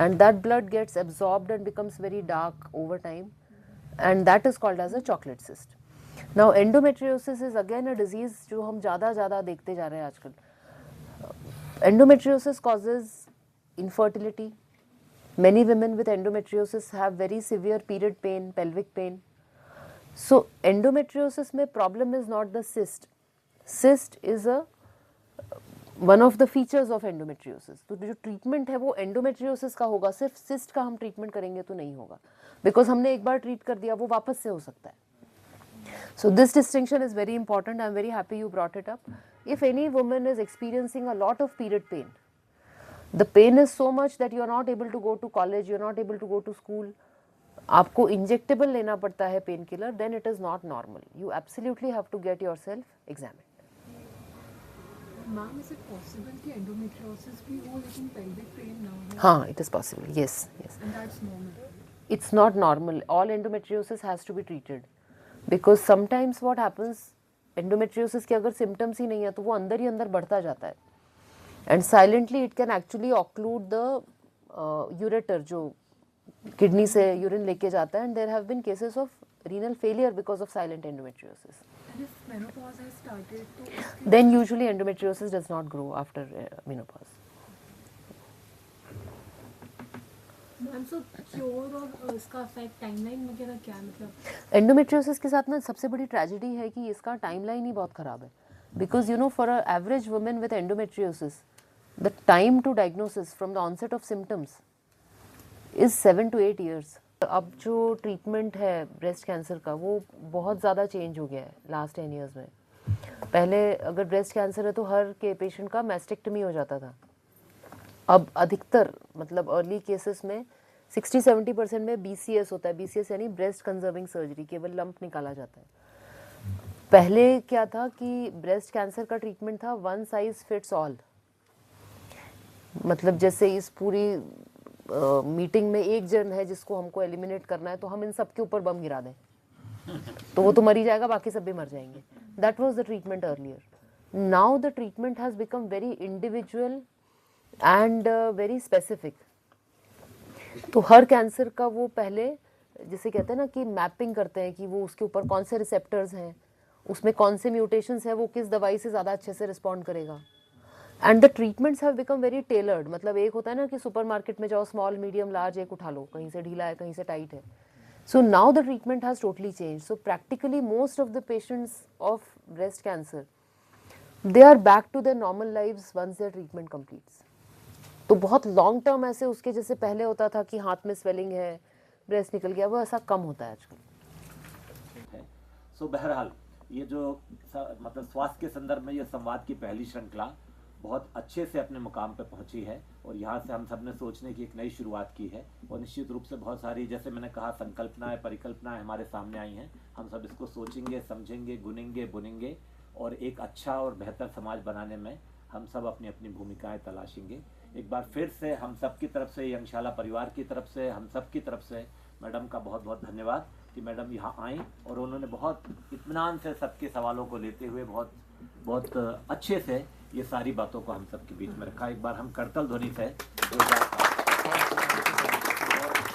and that blood gets absorbed and becomes very dark over time, and that is called as a chocolate cyst. Now endometriosis is again a disease जो हम ज़्यादा देखते जा रहे हैं आजकल. Endometriosis causes infertility. Many women with endometriosis have very severe period pain, pelvic pain. So endometriosis में problem is not the cyst. Cyst is a one of the features of endometriosis. तो जो ट्रीटमेंट है वो endometriosis का होगा, सिर्फ cyst का हम ट्रीटमेंट करेंगे तो नहीं होगा, बिकॉज हमने एक बार ट्रीट कर दिया, वो वापस से हो सकता है. So this distinction is very important. I am very happy you brought it up. If any woman is experiencing a lot of period pain, the pain is so much that you are not able to go to college, you are not able to go to school, आपको injectable लेना पड़ता है pain killer, then it is not normal. You absolutely have to get yourself examined.
Ma'am, is it possible कि endometriosis भी हो लेकिन pelvic pain ना हो?
हाँ, it is possible. Yes.
And that's normal?
It's not normal. All endometriosis has to be treated. Because sometimes what happens, endometriosis के अगर symptoms ही नहीं है तो वो अंदर ही अंदर बढ़ता जाता है and silently it can actually occlude the ureter जो किडनी से यूरिन लेके जाता है and there have been cases of renal failure because of silent endometriosis.
And if menopause has started, तो उसके
Then usually endometriosis does not grow after menopause.
Ma'am so cure और इसका effect timeline वगैरह क्या है, मतलब
एंडोमेट्रियोसिस के साथ ना सबसे बड़ी ट्रेजेडी है कि इसका टाइमलाइन ही बहुत ख़राब है. Because you know for a average women with endometriosis the time to diagnosis from the onset of symptoms is 7 to 8 years. अब जो ट्रीटमेंट है ब्रेस्ट कैंसर का वो बहुत ज़्यादा चेंज हो गया है लास्ट 10 years में. पहले अगर ब्रेस्ट कैंसर है तो हर के पेशेंट का मैस्टेक्टमी हो जाता था. अब अधिकतर मतलब अर्ली केसेस में 60-70% में BCS होता है. BCS यानी ब्रेस्ट कंजर्विंग सर्जरी, केवल लंप निकाला जाता है. पहले क्या था कि ब्रेस्ट कैंसर का ट्रीटमेंट था वन साइज फिट्स ऑल. मतलब जैसे इस पूरी मीटिंग में एक जन है जिसको हमको एलिमिनेट करना है तो हम इन सब के ऊपर बम गिरा दें तो वो तो मर ही जाएगा, बाकी सब भी मर जाएंगे. That was the treatment earlier. Now the treatment has become very individual and very specific. तो हर कैंसर का वो पहले जिसे कहते हैं ना कि मैपिंग करते हैं कि वो उसके ऊपर कौन से रिसेप्टर्स हैं, उसमें कौन से म्यूटेशंस हैं, वो किस दवाई से ज़्यादा अच्छे से रिस्पॉन्ड करेगा. And the treatments have become very tailored. मतलब एक होता है ना कि सुपरमार्केट में जाओ, स्मॉल मीडियम लार्ज एक उठा लो, कहीं से ढीला है कहीं से टाइट है. So now the treatment has totally change. So practically most of the patients of breast cancer they are back to their normal lives once their treatment completes. तो बहुत लॉन्ग टर्म ऐसे उसके जैसे पहले होता था कि हाथ में स्वेलिंग है, ब्रेस्ट निकल गया, वो ऐसा कम होता है आजकल.
सो बहरहाल ये जो मतलब स्वास्थ्य के संदर्भ में ये संवाद की पहली श्रृंखला बहुत अच्छे से अपने मुकाम पे पहुंची है और यहाँ से हम सब ने सोचने की एक नई शुरुआत की है और निश्चित रूप से बहुत सारी, जैसे मैंने कहा, संकल्पनाएं, परिकल्पनाएं हमारे सामने आई हैं. हम सब इसको सोचेंगे, समझेंगे, गुनेंगे, बुनेंगे और एक अच्छा और बेहतर समाज बनाने में हम सब अपनी अपनी भूमिकाएं तलाशेंगे. एक बार फिर से हम सब की तरफ से, यंगशाला परिवार की तरफ से, हम सब की तरफ से मैडम का बहुत बहुत धन्यवाद कि मैडम यहाँ आई और उन्होंने बहुत इत्मीनान से सबके सवालों को लेते हुए बहुत अच्छे से ये सारी बातों को हम सबके बीच में रखा. एक बार हम करतल ध्वनि से